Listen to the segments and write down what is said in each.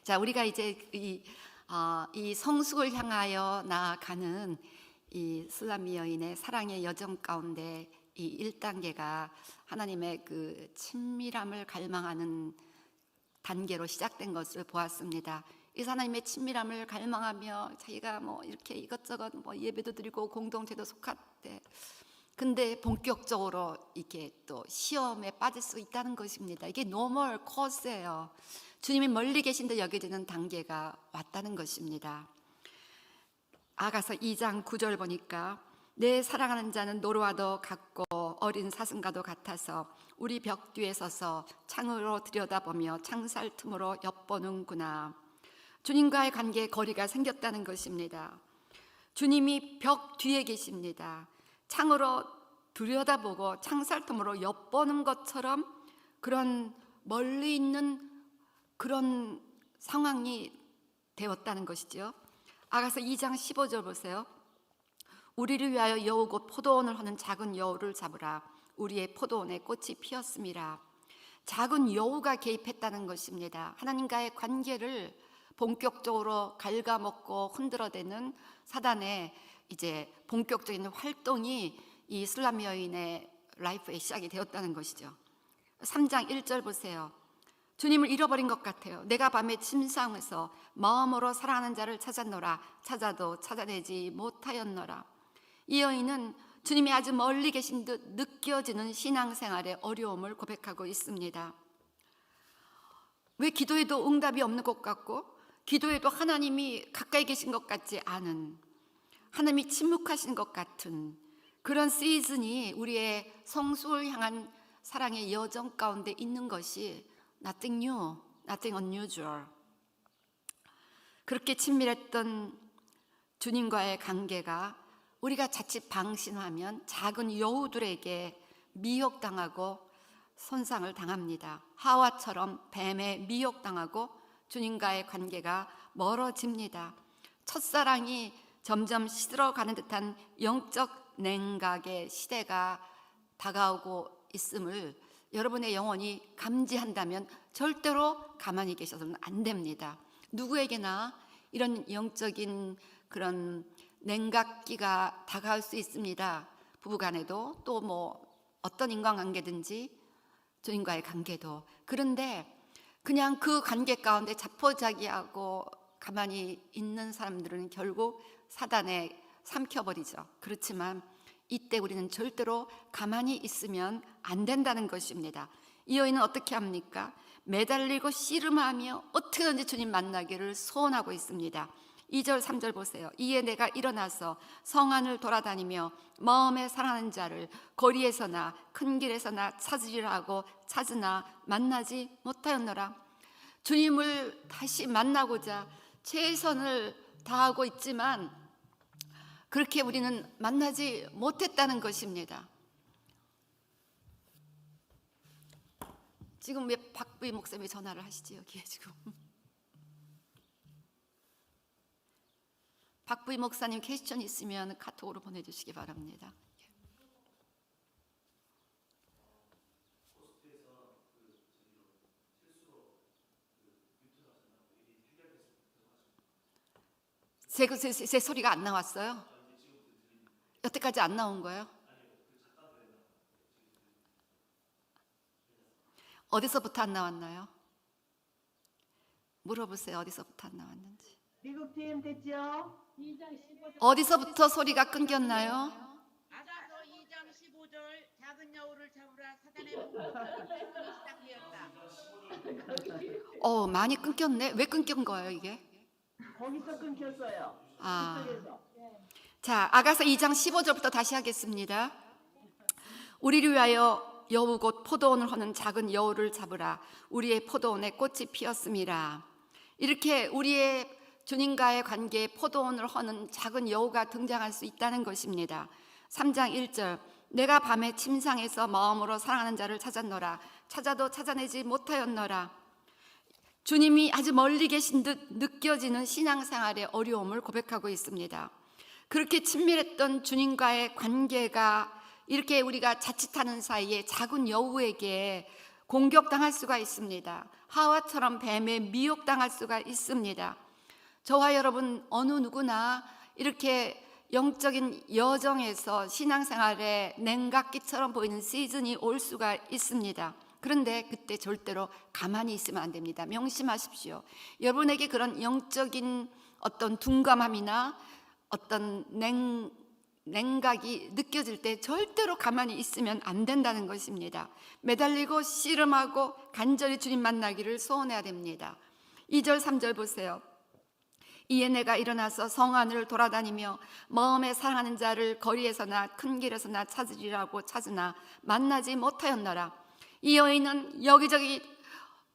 자, 우리가 이제 이 성숙을 향하여 나아가는 이 슬라미 여인의 사랑의 여정 가운데 이 1단계가 하나님의 그 친밀함을 갈망하는 단계로 시작된 것을 보았습니다. 이 하나님의 친밀함을 갈망하며 자기가 뭐 이렇게 이것저것 뭐 예배도 드리고 공동체도 속한데, 근데 본격적으로 이게 또 시험에 빠질 수 있다는 것입니다. 이게 노멀 코스예요. 주님이 멀리 계신 듯 여겨지는 단계가 왔다는 것입니다. 아가서 2장 9절 보니까 내 사랑하는 자는 노루와도 같고 어린 사슴과도 같아서 우리 벽 뒤에 서서 창으로 들여다보며 창살 틈으로 엿보는구나. 주님과의 관계에 거리가 생겼다는 것입니다. 주님이 벽 뒤에 계십니다. 창으로 들여다보고 창살 틈으로 엿보는 것처럼 그런 멀리 있는 그런 상황이 되었다는 것이죠. 아가서 2장 15절 보세요. 우리를 위하여 여우 곧 포도원을 하는 작은 여우를 잡으라. 우리의 포도원에 꽃이 피었음이라. 작은 여우가 개입했다는 것입니다. 하나님과의 관계를 본격적으로 갉아먹고 흔들어대는 사단의 이제 본격적인 활동이 이 슬라미 여인의 라이프의 시작이 되었다는 것이죠. 3장 1절 보세요. 주님을 잃어버린 것 같아요. 내가 밤에 침상에서 마음으로 사랑하는 자를 찾았노라. 찾아도 찾아내지 못하였노라. 이 여인은 주님이 아주 멀리 계신 듯 느껴지는 신앙생활의 어려움을 고백하고 있습니다. 왜 기도해도 응답이 없는 것 같고 기도해도 하나님이 가까이 계신 것 같지 않은, 하나님이 침묵하신 것 같은 그런 시즌이 우리의 성숙을 향한 사랑의 여정 가운데 있는 것이 nothing new, nothing unusual. 그렇게 친밀했던 주님과의 관계가 우리가 자칫 방심하면 작은 여우들에게 미혹당하고 손상을 당합니다. 하와처럼 뱀에 미혹당하고 주님과의 관계가 멀어집니다. 첫사랑이 점점 시들어가는 듯한 영적 냉각의 시대가 다가오고 있음을 여러분의 영혼이 감지한다면 절대로 가만히 계셔서는 안 됩니다. 누구에게나 이런 영적인 그런 냉각기가 다가올 수 있습니다. 부부간에도 또 뭐 어떤 인간관계든지 주님과의 관계도. 그런데 그냥 그 관계 가운데 자포자기하고 가만히 있는 사람들은 결국 사단에 삼켜버리죠. 그렇지만 이때 우리는 절대로 가만히 있으면 안 된다는 것입니다. 이 여인은 어떻게 합니까? 매달리고 씨름하며 어떻게든지 주님 만나기를 소원하고 있습니다. 2절 3절 보세요. 이에 내가 일어나서 성 안을 돌아다니며 마음에 사랑하는 자를 거리에서나 큰 길에서나 찾으리라 하고 찾으나 만나지 못하였노라. 주님을 다시 만나고자 최선을 다하고 있지만 그렇게 우리는 만나지 못했다는 것입니다. 지금 왜 박부희 목사님이 전화를 하시지 여기에 지금? 박부희 목사님 퀘스천 있으면 카톡으로 보내주시기 바랍니다. 제 소리가 안 나왔어요? 여태까지 안 나온 거예요? 어디서부터 안 나왔나요? 물어보세요. 어디서부터 안 나왔는지. 미국 팀 됐죠? 어디서부터 소리가 끊겼나요? 아가서 2장 15절 작은 여우를 잡으라. 사단의 목적이 시작되었다. 많이 끊겼네. 왜 끊긴 거예요 이게? 거기서 끊겼어요. 그쪽에서. 자, 아가서 2장 15절부터 다시 하겠습니다. 우리를 위하여 여우 곧 포도원을 허는 작은 여우를 잡으라. 우리의 포도원에 꽃이 피었음이라. 이렇게 우리의 주님과의 관계에 포도원을 허는 작은 여우가 등장할 수 있다는 것입니다. 3장 1절 내가 밤에 침상에서 마음으로 사랑하는 자를 찾았노라. 찾아도 찾아내지 못하였노라. 주님이 아주 멀리 계신 듯 느껴지는 신앙생활의 어려움을 고백하고 있습니다. 그렇게 친밀했던 주님과의 관계가 이렇게 우리가 자칫하는 사이에 작은 여우에게 공격당할 수가 있습니다. 하와처럼 뱀에 미혹당할 수가 있습니다. 저와 여러분 어느 누구나 이렇게 영적인 여정에서 신앙생활에 냉각기처럼 보이는 시즌이 올 수가 있습니다. 그런데 그때 절대로 가만히 있으면 안 됩니다. 명심하십시오. 여러분에게 그런 영적인 어떤 둔감함이나 어떤 냉각이 느껴질 때 절대로 가만히 있으면 안 된다는 것입니다. 매달리고 씨름하고 간절히 주님 만나기를 소원해야 됩니다. 2절 3절 보세요. 이에 내가 일어나서 성 안을 돌아다니며 마음에 사랑하는 자를 거리에서나 큰 길에서나 찾으리라고 찾으나 만나지 못하였노라. 이 여인은 여기저기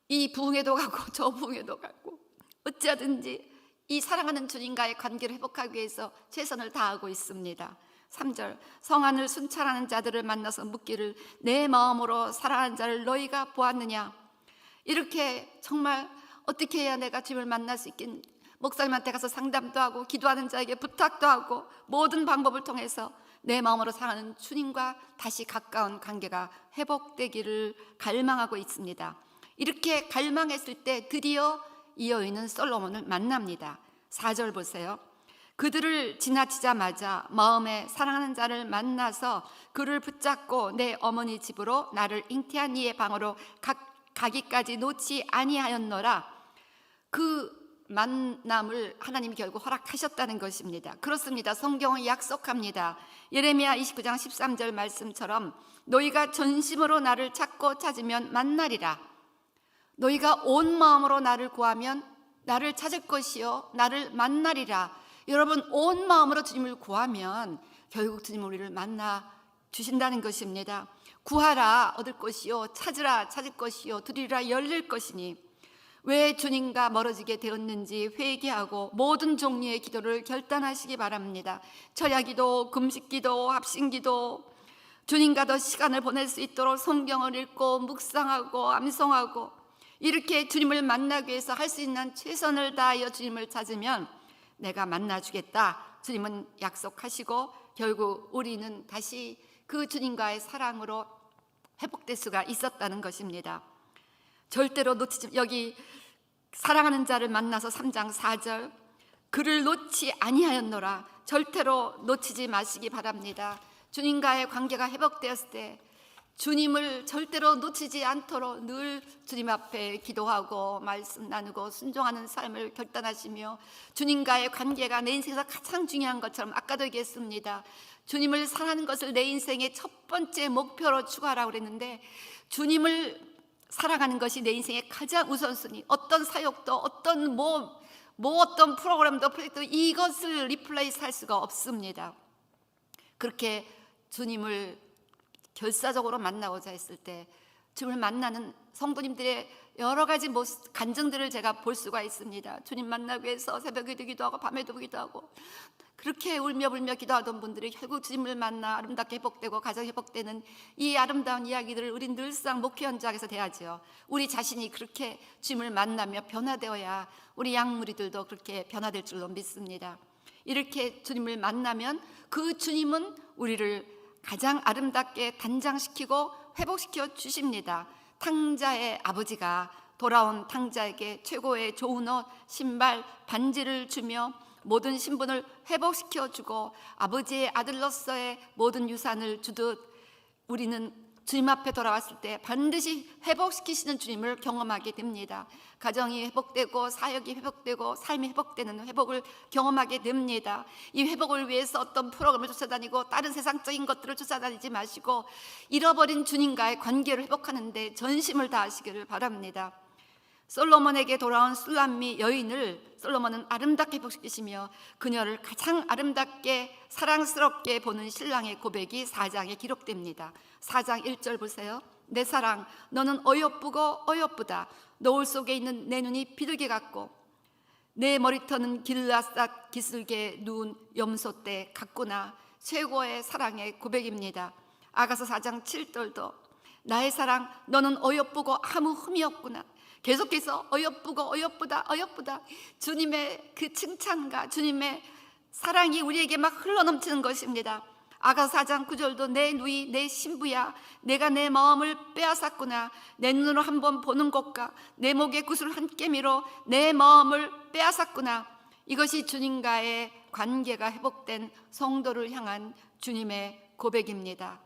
이 부흥회도 가고 저 부흥회도 가고 어찌하든지 이 사랑하는 주님과의 관계를 회복하기 위해서 최선을 다하고 있습니다. 3절 성 안을 순찰하는 자들을 만나서 묻기를 내 마음으로 사랑하는 자를 너희가 보았느냐. 이렇게 정말 어떻게 해야 내가 주님을 만날 수 있긴, 목사님한테 가서 상담도 하고 기도하는 자에게 부탁도 하고 모든 방법을 통해서 내 마음으로 사랑하는 주님과 다시 가까운 관계가 회복되기를 갈망하고 있습니다. 이렇게 갈망했을 때 드디어 이 여인은 솔로몬을 만납니다. 4절 보세요. 그들을 지나치자마자 마음에 사랑하는 자를 만나서 그를 붙잡고 내 어머니 집으로 나를 잉태한 이의 방으로 가기까지 놓지 아니하였노라. 그 만남을 하나님이 결국 허락하셨다는 것입니다. 그렇습니다. 성경은 약속합니다. 예레미야 29장 13절 말씀처럼 너희가 전심으로 나를 찾고 찾으면 만나리라. 너희가 온 마음으로 나를 구하면 나를 찾을 것이요 나를 만나리라. 여러분 온 마음으로 주님을 구하면 결국 주님 우리를 만나 주신다는 것입니다. 구하라 얻을 것이요 찾으라 찾을 것이요 두드리라 열릴 것이니. 왜 주님과 멀어지게 되었는지 회개하고 모든 종류의 기도를 결단하시기 바랍니다. 철야기도, 금식기도, 합심기도, 주님과 더 시간을 보낼 수 있도록 성경을 읽고 묵상하고 암송하고 이렇게 주님을 만나기 위해서 할 수 있는 최선을 다하여 주님을 찾으면 내가 만나주겠다 주님은 약속하시고 결국 우리는 다시 그 주님과의 사랑으로 회복될 수가 있었다는 것입니다. 절대로 놓치지, 여기 사랑하는 자를 만나서 3장 4절 그를 놓지 아니하였노라. 절대로 놓치지 마시기 바랍니다. 주님과의 관계가 회복되었을 때 주님을 절대로 놓치지 않도록 늘 주님 앞에 기도하고 말씀 나누고 순종하는 삶을 결단하시며 주님과의 관계가 내 인생에서 가장 중요한 것처럼 아까도 얘기했습니다. 주님을 사랑하는 것을 내 인생의 첫 번째 목표로 추구하라고 그랬는데 주님을 살아가는 것이 내 인생의 가장 우선순위. 어떤 사역도 어떤 어떤 프로그램도 프로젝트도 이것을 리플레이스 할 수가 없습니다. 그렇게 주님을 결사적으로 만나고자 했을 때 주님을 만나는 성도님들의 여러 가지 간증들을 제가 볼 수가 있습니다. 주님 만나기 위해서 새벽에도 기도하고 밤에도 기도하고 그렇게 울며 기도하던 분들이 결국 주님을 만나 아름답게 회복되고 가정 회복되는 이 아름다운 이야기들을 우리 늘상 목회 현장에서 대하죠. 우리 자신이 그렇게 주님을 만나며 변화되어야 우리 양무리들도 그렇게 변화될 줄로 믿습니다. 이렇게 주님을 만나면 그 주님은 우리를 가장 아름답게 단장시키고 회복시켜 주십니다. 탕자의 아버지가 돌아온 탕자에게 최고의 좋은 옷, 신발, 반지를 주며 모든 신분을 회복시켜 주고 아버지의 아들로서의 모든 유산을 주듯 우리는 주님 앞에 돌아왔을 때 반드시 회복시키시는 주님을 경험하게 됩니다. 가정이 회복되고 사역이 회복되고 삶이 회복되는 회복을 경험하게 됩니다. 이 회복을 위해서 어떤 프로그램을 쫓아다니고 다른 세상적인 것들을 쫓아다니지 마시고 잃어버린 주님과의 관계를 회복하는 데 전심을 다하시기를 바랍니다. 솔로몬에게 돌아온 술람미 여인을 솔로몬은 아름답게 회복시키시며 그녀를 가장 아름답게 사랑스럽게 보는 신랑의 고백이 4장에 기록됩니다. 4장 1절 보세요. 내 사랑 너는 어여쁘고 어여쁘다. 노을 속에 있는 내 눈이 비둘기 같고 내 머리털은 길라앗 기슭에 누운 염소떼 같구나. 최고의 사랑의 고백입니다. 아가서 4장 7절도 나의 사랑 너는 어여쁘고 아무 흠이 없구나. 계속해서 어여쁘고 어여쁘다 어여쁘다 주님의 그 칭찬과 주님의 사랑이 우리에게 막 흘러넘치는 것입니다. 아가서 4장 9절도 내 누이 내 신부야 내가 내 마음을 빼앗았구나. 내 눈으로 한번 보는 것과 내 목에 구슬 한 깨미로 내 마음을 빼앗았구나. 이것이 주님과의 관계가 회복된 성도를 향한 주님의 고백입니다.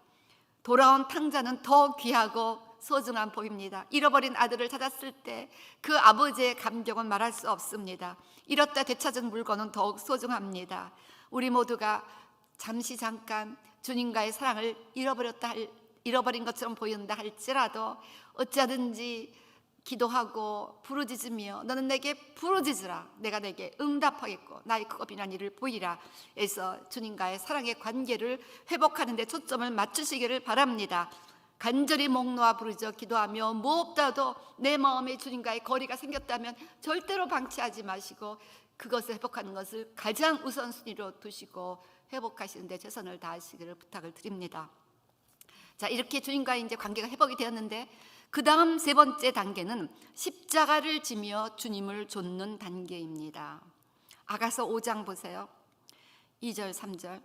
돌아온 탕자는 더 귀하고 소중한 복입니다. 잃어버린 아들을 찾았을 때 그 아버지의 감격은 말할 수 없습니다. 잃었다 되찾은 물건은 더욱 소중합니다. 우리 모두가 잠시 잠깐 주님과의 사랑을 잃어버린 것처럼 보인다 할지라도 어찌하든지 기도하고 부르짖으며 너는 내게 부르짖으라 내가 내게 응답하겠고 나의 크고 비난 이를 보이라 해서 주님과의 사랑의 관계를 회복하는 데 초점을 맞추시기를 바랍니다. 간절히 목 놓아 부르짖어 기도하며 무엇보다도 내 마음에 주님과의 거리가 생겼다면 절대로 방치하지 마시고 그것을 회복하는 것을 가장 우선순위로 두시고 회복하시는 데 최선을 다하시기를 부탁을 드립니다. 자, 이렇게 주님과의 이제 관계가 회복이 되었는데 그 다음 세 번째 단계는 십자가를 지며 주님을 좇는 단계입니다. 아가서 5장 보세요. 2절 3절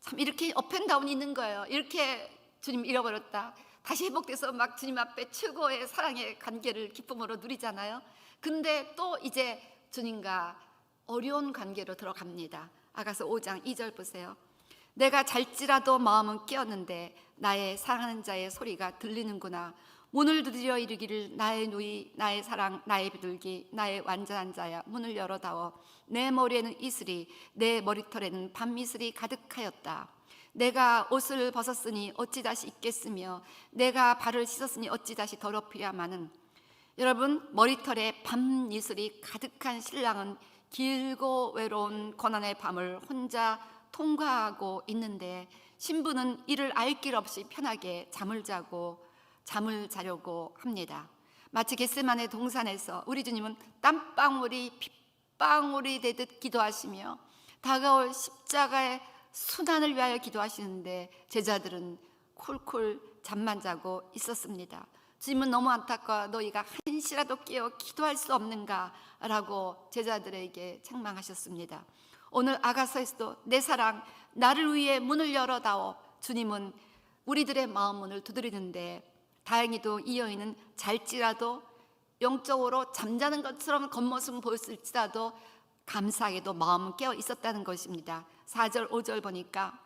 참 이렇게 업앤다운이 있는 거예요. 이렇게 주님 잃어버렸다 다시 회복돼서 막 주님 앞에 최고의 사랑의 관계를 기쁨으로 누리잖아요. 근데 또 이제 주님과 어려운 관계로 들어갑니다. 아가서 5장 2절 보세요. 내가 잘지라도 마음은 깨었는데 나의 사랑하는 자의 소리가 들리는구나. 문을 두드려 이르기를 나의 누이 나의 사랑 나의 비둘기 나의 완전한 자야 문을 열어다오. 내 머리에는 이슬이 내 머리털에는 밤이슬이 가득하였다. 내가 옷을 벗었으니 어찌 다시 입겠으며 내가 발을 씻었으니 어찌 다시 더럽히랴마는. 여러분 머리털에 밤이슬이 가득한 신랑은 길고 외로운 고난의 밤을 혼자 통과하고 있는데 신부는 이를 알 길 없이 편하게 잠을 자려고 합니다. 마치 겟세마네 동산에서 우리 주님은 땀방울이 빗방울이 되듯 기도하시며 다가올 십자가의 순환을 위하여 기도하시는데 제자들은 콜콜 잠만 자고 있었습니다. 주님은 너무 안타까워 너희가 한시라도 깨어 기도할 수 없는가 라고 제자들에게 책망하셨습니다. 오늘 아가서에서도 내 사랑 나를 위해 문을 열어다오. 주님은 우리들의 마음 문을 두드리는데 다행히도 이 여인은 잘지라도 영적으로 잠자는 것처럼 겉모습은 보였을지라도 감사하게도 마음은 깨어 있었다는 것입니다. 4절 5절 보니까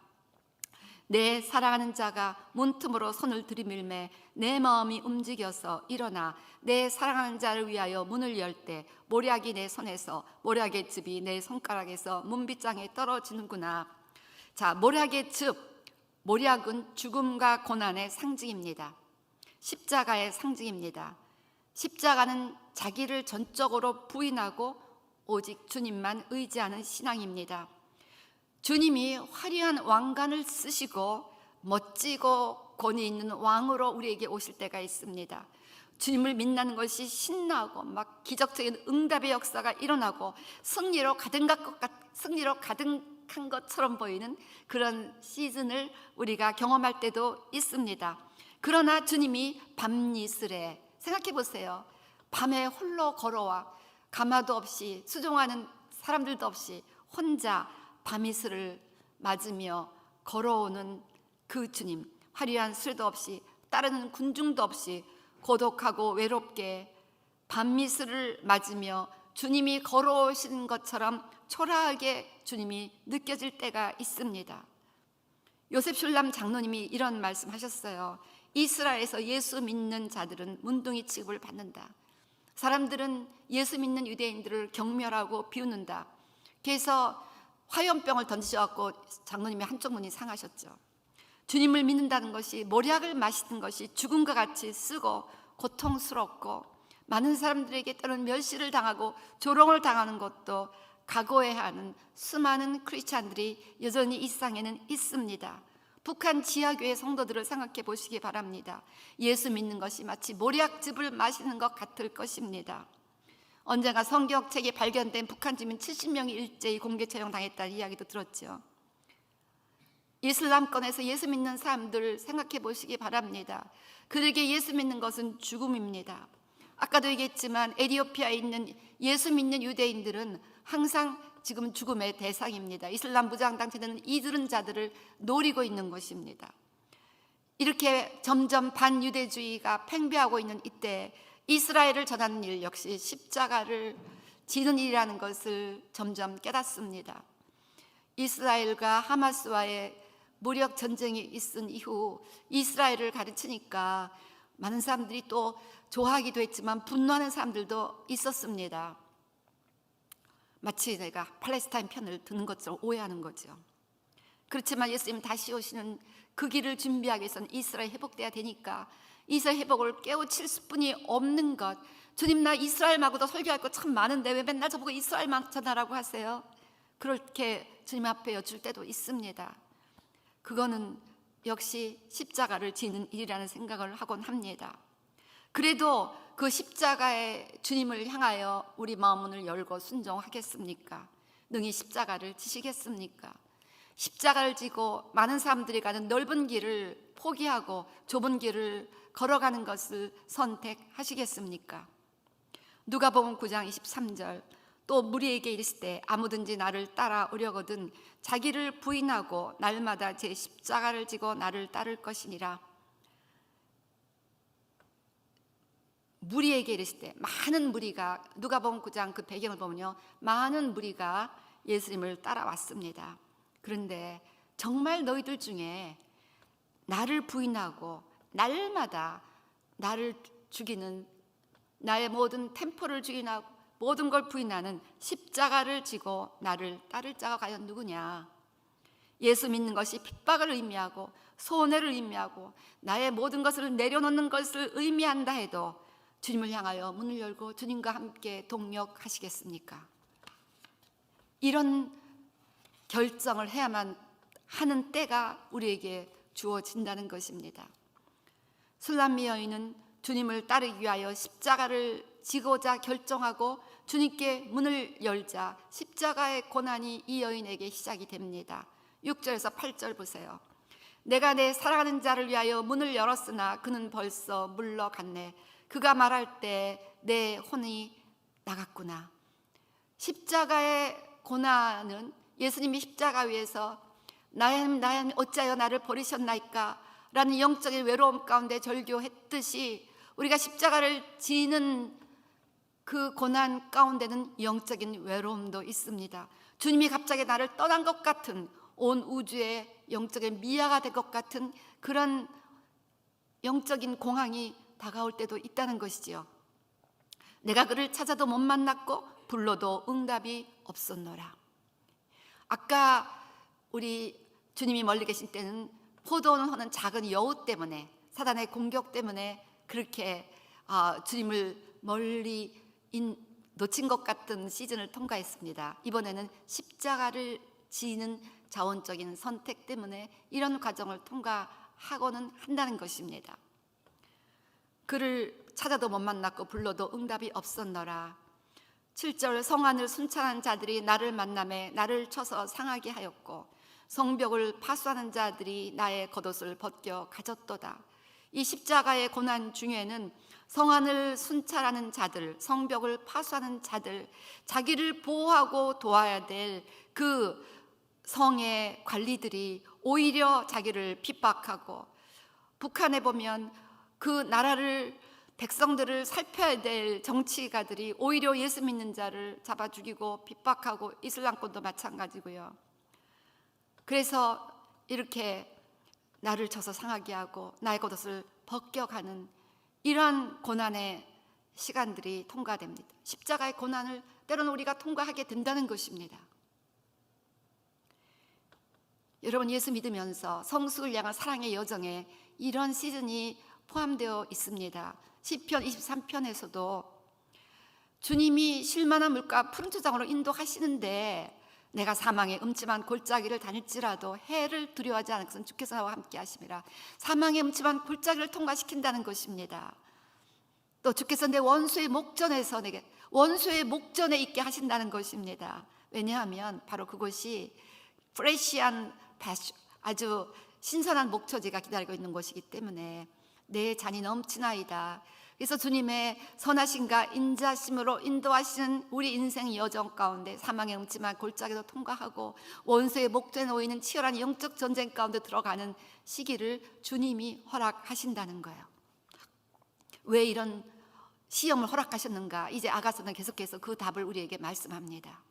내 사랑하는 자가 문틈으로 손을 들이밀매 내 마음이 움직여서 일어나 내 사랑하는 자를 위하여 문을 열 때 모략이 내 손에서 모략의 즙이 내 손가락에서 문빗장에 떨어지는구나. 자, 모략의 즙, 모략은 죽음과 고난의 상징입니다. 십자가의 상징입니다. 십자가는 자기를 전적으로 부인하고 오직 주님만 의지하는 신앙입니다. 주님이 화려한 왕관을 쓰시고 멋지고 권위 있는 왕으로 우리에게 오실 때가 있습니다. 주님을 믿는 것이 신나고 막 기적적인 응답의 역사가 일어나고 승리로 가득한 것처럼 보이는 그런 시즌을 우리가 경험할 때도 있습니다. 그러나 주님이 밤이슬에 생각해 보세요. 밤에 홀로 걸어와 가마도 없이 수종하는 사람들도 없이 혼자 밤이슬을 맞으며 걸어오는 그 주님, 화려한 술도 없이 따르는 군중도 없이 고독하고 외롭게 밤이슬을 맞으며 주님이 걸어오시는 것처럼 초라하게 주님이 느껴질 때가 있습니다. 요셉 슐람 장로님이 이런 말씀하셨어요. 이스라엘에서 예수 믿는 자들은 문둥이 취급을 받는다. 사람들은 예수 믿는 유대인들을 경멸하고 비웃는다. 그래서 화염병을 던지셔갖고 장로님의 한쪽 눈이 상하셨죠. 주님을 믿는다는 것이 모략을 마시는 것이 죽음과 같이 쓰고 고통스럽고 많은 사람들에게 때로는 멸시를 당하고 조롱을 당하는 것도 각오해야 하는 수많은 크리스찬들이 여전히 이 세상에는 있습니다. 북한 지하교회 성도들을 생각해 보시기 바랍니다. 예수 믿는 것이 마치 모략즙을 마시는 것 같을 것입니다. 언젠가 성경책이 발견된 북한 주민 70명이 일제히 공개 처형당했다는 이야기도 들었죠. 이슬람권에서 예수 믿는 사람들 생각해 보시기 바랍니다. 그들에게 예수 믿는 것은 죽음입니다. 아까도 얘기했지만 에티오피아에 있는 예수 믿는 유대인들은 항상 지금 죽음의 대상입니다. 이슬람 무장단체는 이들은 자들을 노리고 있는 것입니다. 이렇게 점점 반유대주의가 팽배하고 있는 이때 이스라엘을 전하는 일 역시 십자가를 지는 일이라는 것을 점점 깨닫습니다. 이스라엘과 하마스와의 무력 전쟁이 있은 이후 이스라엘을 가르치니까 많은 사람들이 또 좋아하기도 했지만 분노하는 사람들도 있었습니다. 마치 내가 팔레스타인 편을 드는 것처럼 오해하는 거죠. 그렇지만 예수님 다시 오시는 그 길을 준비하기 위해서는 이스라엘 회복돼야 되니까 이스라엘 회복을 깨우칠 수뿐이 없는 것. 주님, 나 이스라엘 말고도 설교할 거 참 많은데 왜 맨날 저보고 이스라엘만 전하라고 하세요? 그렇게 주님 앞에 여쭐 때도 있습니다. 그거는 역시 십자가를 지는 일이라는 생각을 하곤 합니다. 그래도 그 십자가의 주님을 향하여 우리 마음문을 열고 순종하겠습니까? 능히 십자가를 지시겠습니까? 십자가를 지고 많은 사람들이 가는 넓은 길을 포기하고 좁은 길을 걸어가는 것을 선택하시겠습니까? 누가복음 9장 23절, 또 무리에게 이르시되 아무든지 나를 따라오려거든 자기를 부인하고 날마다 제 십자가를 지고 나를 따를 것이니라. 무리에게 이르시되, 많은 무리가, 누가복음 9장 그 배경을 보면요, 많은 무리가 예수님을 따라왔습니다. 그런데 정말 너희들 중에 나를 부인하고 날마다 나를 죽이는, 나의 모든 템포를 죽이나 모든 걸 부인하는 십자가를 지고 나를 따를 자가 과연 누구냐? 예수 믿는 것이 핍박을 의미하고 손해를 의미하고 나의 모든 것을 내려놓는 것을 의미한다 해도 주님을 향하여 문을 열고 주님과 함께 동역하시겠습니까? 이런 결정을 해야만 하는 때가 우리에게 주어진다는 것입니다. 술람미 여인은 주님을 따르기 위하여 십자가를 지고자 결정하고 주님께 문을 열자 십자가의 고난이 이 여인에게 시작이 됩니다. 6절에서 8절 보세요. 내가 내 사랑하는 자를 위하여 문을 열었으나 그는 벌써 물러갔네. 그가 말할 때 내 혼이 나갔구나. 십자가의 고난은 예수님이 십자가 위에서 나의 어찌하여 나를 버리셨나이까 라는 영적인 외로움 가운데 절규했듯이 우리가 십자가를 지는 그 고난 가운데는 영적인 외로움도 있습니다. 주님이 갑자기 나를 떠난 것 같은, 온 우주의 영적인 미아가 될 것 같은 그런 영적인 공황이 다가올 때도 있다는 것이지요. 내가 그를 찾아도 못 만났고 불러도 응답이 없었노라. 아까 우리 주님이 멀리 계신 때는 포도원 하는 작은 여우 때문에, 사단의 공격 때문에 그렇게 주님을 멀리 놓친 것 같은 시즌을 통과했습니다. 이번에는 십자가를 지는 자원적인 선택 때문에 이런 과정을 통과하고는 한다는 것입니다. 그를 찾아도 못 만났고 불러도 응답이 없었노라. 7절, 성안을 순찰한 자들이 나를 만나매 나를 쳐서 상하게 하였고 성벽을 파수하는 자들이 나의 겉옷을 벗겨 가졌도다. 이 십자가의 고난 중에는 성안을 순찰하는 자들, 성벽을 파수하는 자들, 자기를 보호하고 도와야 될 그 성의 관리들이 오히려 자기를 핍박하고, 북한에 보면 그 나라를, 백성들을 살펴야 될 정치가들이 오히려 예수 믿는 자를 잡아 죽이고 핍박하고, 이슬람권도 마찬가지고요. 그래서 이렇게 나를 쳐서 상하게 하고 나의 겉옷을 벗겨가는 이러한 고난의 시간들이 통과됩니다. 십자가의 고난을 때로는 우리가 통과하게 된다는 것입니다. 여러분, 예수 믿으면서 성숙을 향한 사랑의 여정에 이런 시즌이 포함되어 있습니다. 시편 23편에서도 주님이 쉴만한 물가 푸른 초장으로 인도하시는데 내가 사망의 음침한 골짜기를 다닐지라도 해를 두려워하지 않을 것은 주께서 나와 함께 하심이라. 사망의 음침한 골짜기를 통과시킨다는 것입니다. 또 주께서 내 원수의 목전에서 내게, 원수의 목전에 있게 하신다는 것입니다. 왜냐하면 바로 그곳이 프레시한 패스, 아주 신선한 목초지가 기다리고 있는 곳이기 때문에 내 잔이 넘치나이다. 그래서 주님의 선하심과 인자심으로 인도하시는 우리 인생 여정 가운데 사망의 음침한 골짜기도 통과하고 원수의 목전에 놓이는 치열한 영적 전쟁 가운데 들어가는 시기를 주님이 허락하신다는 거예요. 왜 이런 시험을 허락하셨는가? 이제 아가서는 계속해서 그 답을 우리에게 말씀합니다.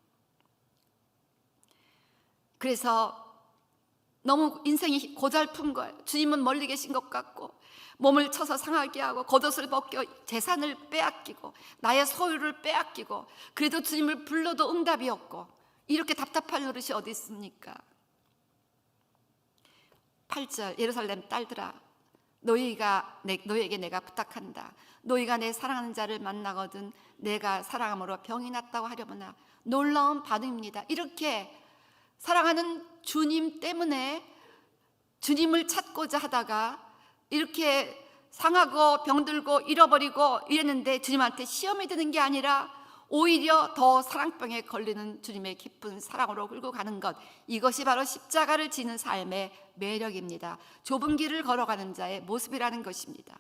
그래서 너무 인생이 고달픈 거예요. 주님은 멀리 계신 것 같고 몸을 쳐서 상하게 하고 겉옷을 벗겨 재산을 빼앗기고 나의 소유를 빼앗기고 그래도 주님을 불러도 응답이 없고 이렇게 답답할 노릇이 어디 있습니까? 8절 예루살렘 딸들아 너희에게 내가 부탁한다. 너희가 내 사랑하는 자를 만나거든 내가 사랑함으로 병이 낫다고 하려구나. 놀라운 반응입니다. 이렇게 사랑하는 주님 때문에 주님을 찾고자 하다가 이렇게 상하고 병들고 잃어버리고 이랬는데 주님한테 시험이 드는 게 아니라 오히려 더 사랑병에 걸리는 주님의 깊은 사랑으로 끌고 가는 것, 이것이 바로 십자가를 지는 삶의 매력입니다. 좁은 길을 걸어가는 자의 모습이라는 것입니다.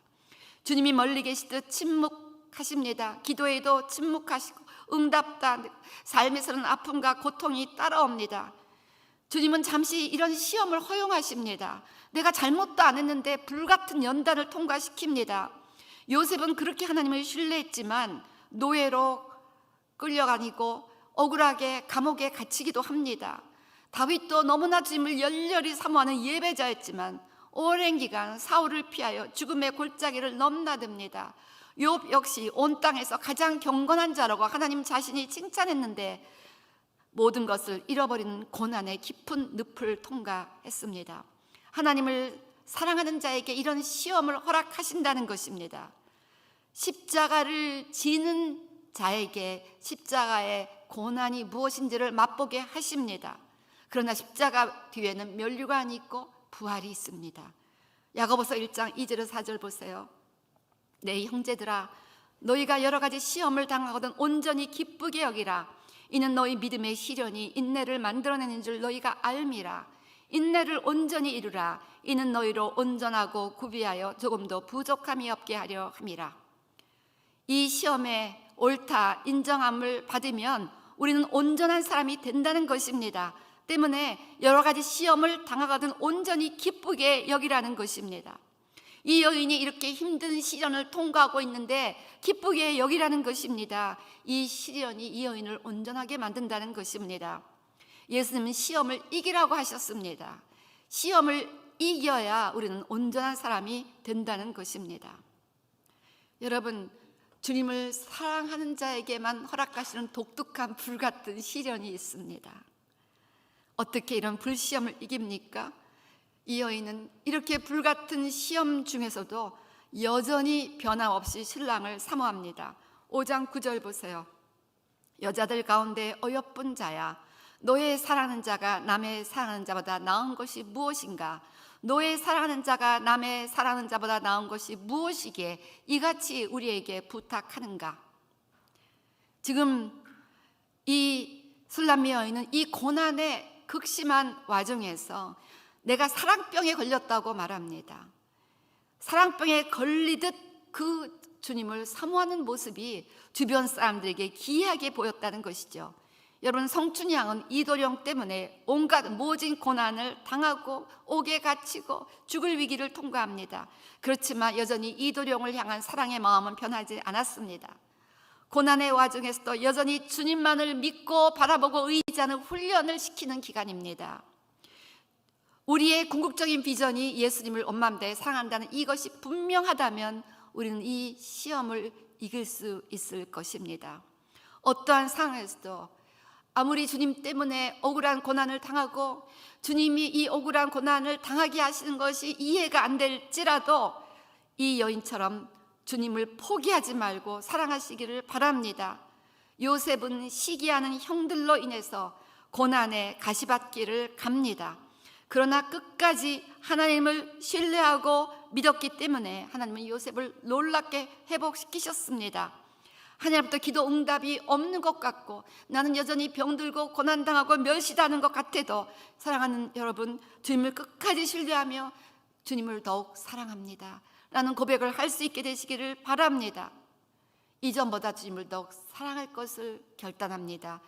주님이 멀리 계시듯 침묵하십니다. 기도에도 침묵하시고 응답도 안 되고 삶에서는 아픔과 고통이 따라옵니다. 주님은 잠시 이런 시험을 허용하십니다. 내가 잘못도 안 했는데 불같은 연단을 통과시킵니다. 요셉은 그렇게 하나님을 신뢰했지만 노예로 끌려가니고 억울하게 감옥에 갇히기도 합니다. 다윗도 너무나 주님을 열렬히 사모하는 예배자였지만 오랜 기간 사울을 피하여 죽음의 골짜기를 넘나듭니다. 욥 역시 온 땅에서 가장 경건한 자라고 하나님 자신이 칭찬했는데 모든 것을 잃어버리는 고난의 깊은 늪을 통과했습니다. 하나님을 사랑하는 자에게 이런 시험을 허락하신다는 것입니다. 십자가를 지는 자에게 십자가의 고난이 무엇인지를 맛보게 하십니다. 그러나 십자가 뒤에는 면류관이 있고 부활이 있습니다. 야고보서 1장 2절 4절 보세요. 내 형제들아 너희가 여러 가지 시험을 당하거든 온전히 기쁘게 여기라. 이는 너희 믿음의 시련이 인내를 만들어내는 줄 너희가 알미라. 인내를 온전히 이루라. 이는 너희로 온전하고 구비하여 조금도 부족함이 없게 하려 함이라. 이 시험에 옳다 인정함을 받으면 우리는 온전한 사람이 된다는 것입니다. 때문에 여러 가지 시험을 당하거든 온전히 기쁘게 여기라는 것입니다. 이 여인이 이렇게 힘든 시련을 통과하고 있는데 기쁘게 여기라는 것입니다. 이 시련이 이 여인을 온전하게 만든다는 것입니다. 예수님은 시험을 이기라고 하셨습니다. 시험을 이겨야 우리는 온전한 사람이 된다는 것입니다. 여러분, 주님을 사랑하는 자에게만 허락하시는 독특한 불같은 시련이 있습니다. 어떻게 이런 불시험을 이깁니까? 이 여인은 이렇게 불같은 시험 중에서도 여전히 변함없이 신랑을 사모합니다. 5장 9절 보세요. 여자들 가운데 어여쁜 자야, 너의 사랑하는 자가 남의 사랑하는 자보다 나은 것이 무엇인가? 너의 사랑하는 자가 남의 사랑하는 자보다 나은 것이 무엇이기에 이같이 우리에게 부탁하는가? 지금 이 술람미 여인은 이 고난의 극심한 와중에서 내가 사랑병에 걸렸다고 말합니다. 사랑병에 걸리듯 그 주님을 사모하는 모습이 주변 사람들에게 기이하게 보였다는 것이죠. 여러분, 성춘이 양은 이도령 때문에 온갖 모진 고난을 당하고 옥에 갇히고 죽을 위기를 통과합니다. 그렇지만 여전히 이도령을 향한 사랑의 마음은 변하지 않았습니다. 고난의 와중에서도 여전히 주님만을 믿고 바라보고 의지하는 훈련을 시키는 기간입니다. 우리의 궁극적인 비전이 예수님을 온 마음 다해 사랑한다는 이것이 분명하다면 우리는 이 시험을 이길 수 있을 것입니다. 어떠한 상황에서도 아무리 주님 때문에 억울한 고난을 당하고 주님이 이 억울한 고난을 당하게 하시는 것이 이해가 안 될지라도 이 여인처럼 주님을 포기하지 말고 사랑하시기를 바랍니다. 요셉은 시기하는 형들로 인해서 고난의 가시밭길을 갑니다. 그러나 끝까지 하나님을 신뢰하고 믿었기 때문에 하나님은 요셉을 놀랍게 회복시키셨습니다. 하나님부터 기도 응답이 없는 것 같고 나는 여전히 병들고 고난당하고 멸시당하는 것 같아도 사랑하는 여러분, 주님을 끝까지 신뢰하며 주님을 더욱 사랑합니다. 라는 고백을 할 수 있게 되시기를 바랍니다. 이전보다 주님을 더욱 사랑할 것을 결단합니다.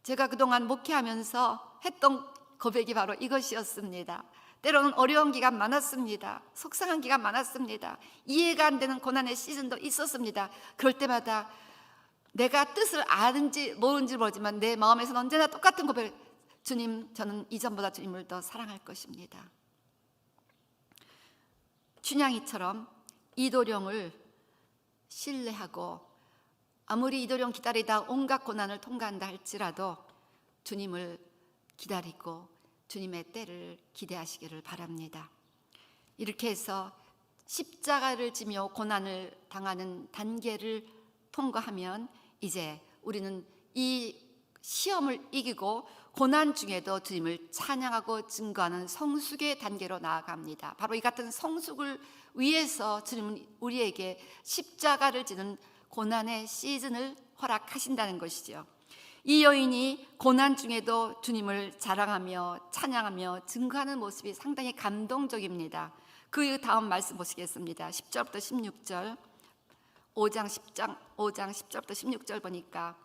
제가 그동안 목회하면서 했던 고백이 바로 이것이었습니다. 때로는 어려운 기간 많았습니다. 속상한 기간 많았습니다. 이해가 안 되는 고난의 시즌도 있었습니다. 그럴 때마다 내가 뜻을 아는지 모르는지 모르지만 내 마음에서는 언제나 똑같은 고백, 주님, 저는 이전보다 주님을 더 사랑할 것입니다. 춘향이처럼 이도령을 신뢰하고 아무리 이도령 기다리다 온갖 고난을 통과한다 할지라도 주님을 기다리고 주님의 때를 기대하시기를 바랍니다. 이렇게 해서 십자가를 지며 고난을 당하는 단계를 통과하면 이제 우리는 이 시험을 이기고 고난 중에도 주님을 찬양하고 증거하는 성숙의 단계로 나아갑니다. 바로 이 같은 성숙을 위해서 주님은 우리에게 십자가를 지는 고난의 시즌을 허락하신다는 것이죠. 이 여인이 고난 중에도 주님을 자랑하며 찬양하며 증거하는 모습이 상당히 감동적입니다. 그 다음 말씀 보시겠습니다. 10절부터 16절, 5장 10절부터 16절 보니까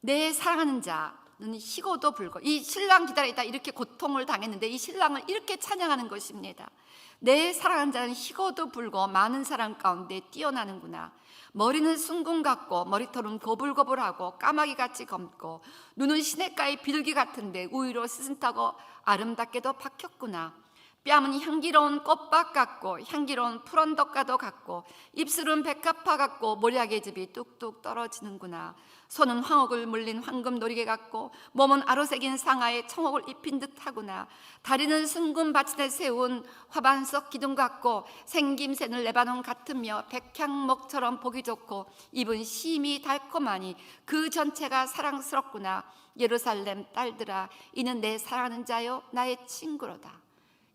내 사랑하는 자는 희고도 불고, 이 신랑 기다리다 이렇게 고통을 당했는데 이 신랑을 이렇게 찬양하는 것입니다. 내 사랑하는 자는 희고도 불고 많은 사람 가운데 뛰어나는구나. 머리는 순금 같고 머리털은 고불고불하고 까마귀같이 검고 눈은 시냇가의 비둘기 같은데 우위로 스승타고 아름답게도 박혔구나. 뺨은 향기로운 꽃밭 같고 향기로운 푸른덕과도 같고 입술은 백합화 같고 모략의 즙이 뚝뚝 떨어지는구나. 손은 황옥을 물린 황금 노리개 같고 몸은 아로새긴 상아에 청옥을 입힌 듯하구나. 다리는 순금 밭에 세운 화반석 기둥 같고 생김새는 레바논 같으며 백향목처럼 보기 좋고 입은 심이 달콤하니 그 전체가 사랑스럽구나. 예루살렘 딸들아, 이는 내 사랑하는 자요 나의 친구로다.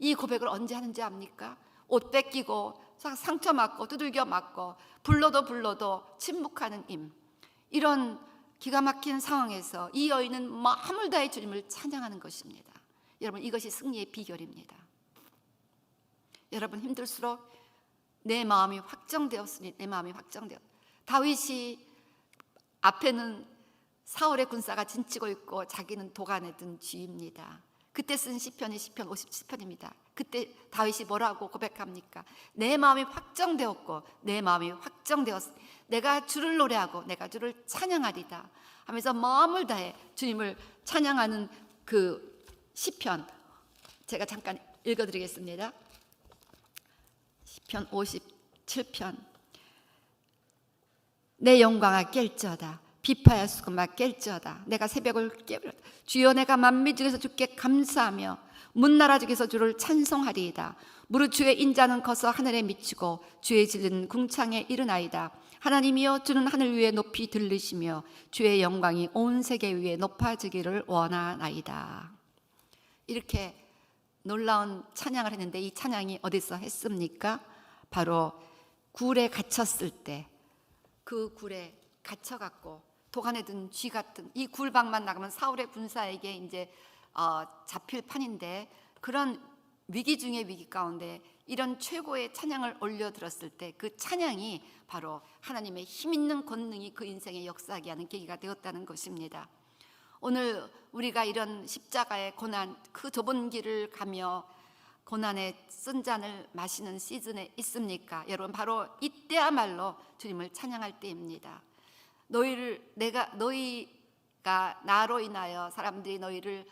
이 고백을 언제 하는지 압니까? 옷 뺏기고 상처 맞고 두들겨 맞고 불러도 침묵하는 임, 이런 기가 막힌 상황에서 이 여인은 마음을 다해 주님을 찬양하는 것입니다. 여러분, 이것이 승리의 비결입니다. 여러분, 힘들수록 내 마음이 확정되었으니 다윗이 앞에는 사울의 군사가 진치고 있고 자기는 도간에 든 쥐입니다. 그때 쓴 시편이 시편 57편입니다. 그때 다윗이 뭐라고 고백합니까? 내 마음이 확정되었고 내 마음이 확정되었으니 내가 주를 노래하고 내가 주를 찬양하리다 하면서 마음을 다해 주님을 찬양하는 그 시편, 제가 잠깐 읽어드리겠습니다. 시편 57편. 내 영광아 깰지어다. 비파야 수금아 깰지어다. 내가 새벽을 깨우려. 주여, 내가 만민 중에서 주께 감사하며 문나라 중에서 주를 찬송하리이다. 무릇 주의 인자는 커서 하늘에 미치고 주의 진리는 궁창에 이르나이다. 하나님이여, 주는 하늘 위에 높이 들리시며 주의 영광이 온 세계 위에 높아지기를 원하나이다. 이렇게 놀라운 찬양을 했는데 이 찬양이 어디서 했습니까? 바로 굴에 갇혔을 때, 그 굴에 갇혀갖고 도간에 든 쥐 같은 이 굴방만 나가면 사울의 군사에게 이제 잡힐 판인데, 그런 위기 중의 위기 가운데 이런 최고의 찬양을 올려들었을 때 그 찬양이 바로 하나님의 힘있는 권능이 그 인생에 역사하게 하는 계기가 되었다는 것입니다. 오늘 우리가 이런 십자가의 고난, 그 좁은 길을 가며 고난의 쓴 잔을 마시는 시즌에 있습니까? 여러분, 바로 이때야말로 주님을 찬양할 때입니다. 너희가 나로 인하여 사람들이 너희를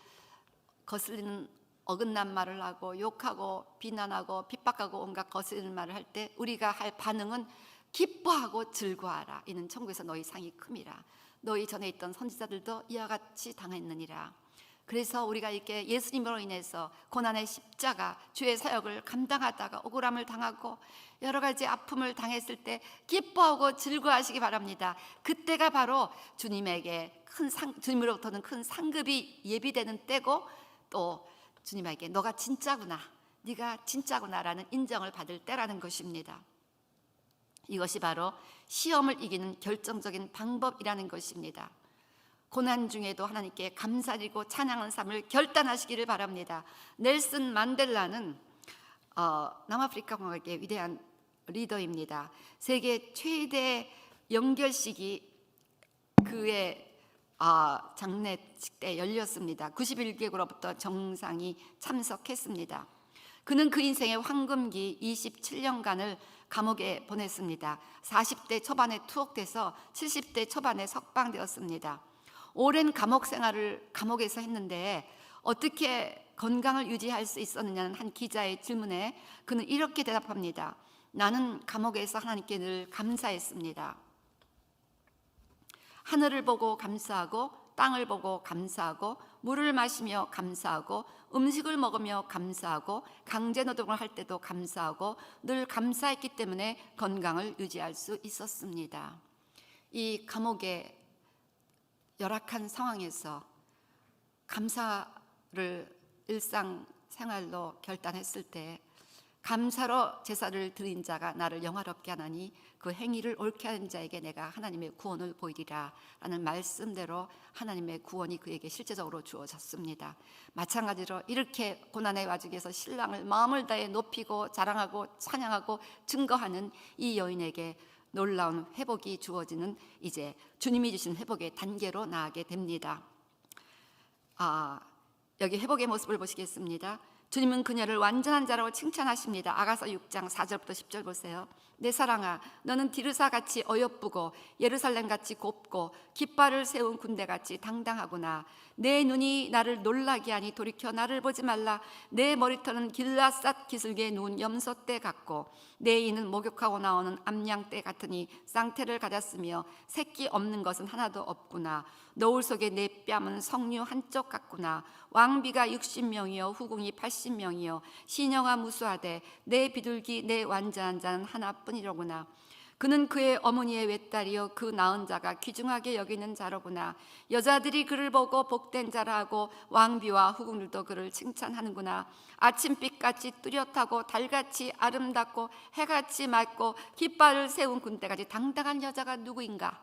거슬리는 어긋난 말을 하고 욕하고 비난하고 핍박하고 온갖 거슬리는 말을 할 때 우리가 할 반응은 기뻐하고 즐거워하라. 이는 천국에서 너희 상이 큼이라. 너희 전에 있던 선지자들도 이와 같이 당했느니라. 그래서 우리가 이렇게 예수님으로 인해서 고난의 십자가, 주의 사역을 감당하다가 억울함을 당하고 여러 가지 아픔을 당했을 때 기뻐하고 즐거워하시기 바랍니다. 그때가 바로 주님에게 주님으로부터는 큰 상급이 예비되는 때고, 또 주님에게 너가 진짜구나, 네가 진짜구나라는 인정을 받을 때라는 것입니다. 이것이 바로 시험을 이기는 결정적인 방법이라는 것입니다. 고난 중에도 하나님께 감사드리고 찬양하는 삶을 결단하시기를 바랍니다. 넬슨 만델라는 남아프리카 공화국의 위대한 리더입니다. 세계 최대 연결식이 그의 장례식 때 열렸습니다. 91개국으로부터 정상이 참석했습니다. 그는 그 인생의 황금기 27년간을 감옥에 보냈습니다. 40대 초반에 투옥돼서 70대 초반에 석방되었습니다. 오랜 감옥 생활을 감옥에서 했는데 어떻게 건강을 유지할 수 있었느냐는 한 기자의 질문에 그는 이렇게 대답합니다. 나는 감옥에서 하나님께 늘 감사했습니다. 하늘을 보고 감사하고 땅을 보고 감사하고 물을 마시며 감사하고 음식을 먹으며 감사하고 강제노동을 할 때도 감사하고 늘 감사했기 때문에 건강을 유지할 수 있었습니다. 이 감옥의 열악한 상황에서 감사를 일상생활로 결단했을 때 감사로 제사를 드린 자가 나를 영화롭게 하나니 그 행위를 옳게 하는 자에게 내가 하나님의 구원을 보이리라 라는 말씀대로 하나님의 구원이 그에게 실제적으로 주어졌습니다. 마찬가지로 이렇게 고난의 와중에서 신랑을 마음을 다해 높이고 자랑하고 찬양하고 증거하는 이 여인에게 놀라운 회복이 주어지는 이제 주님이 주신 회복의 단계로 나아가게 됩니다. 여기 회복의 모습을 보시겠습니다. 주님은 그녀를 완전한 자라고 칭찬하십니다. 아가서 6장 4절부터 10절 보세요. 내 사랑아, 너는 디르사같이 어여쁘고 예루살렘같이 곱고 깃발을 세운 군대같이 당당하구나. 내 눈이 나를 놀라게 하니 돌이켜 나를 보지 말라. 내 머리털은 길라앗 기슭에 누운 염소떼 같고 내 이는 목욕하고 나오는 암양떼 같으니 쌍태를 가졌으며 새끼 없는 것은 하나도 없구나. 너울 속에 내 뺨은 석류 한쪽 같구나. 왕비가 60명이요 후궁이 80명이요 시녀가 무수하되 내 비둘기 내 완전한 자는 하나뿐이로구나. 그는 그의 어머니의 외딸이요 그 낳은 자가 귀중하게 여기는 자로구나. 여자들이 그를 보고 복된 자라 하고 왕비와 후궁들도 그를 칭찬하는구나. 아침빛같이 뚜렷하고 달같이 아름답고 해같이 맑고 깃발을 세운 군대같이 당당한 여자가 누구인가?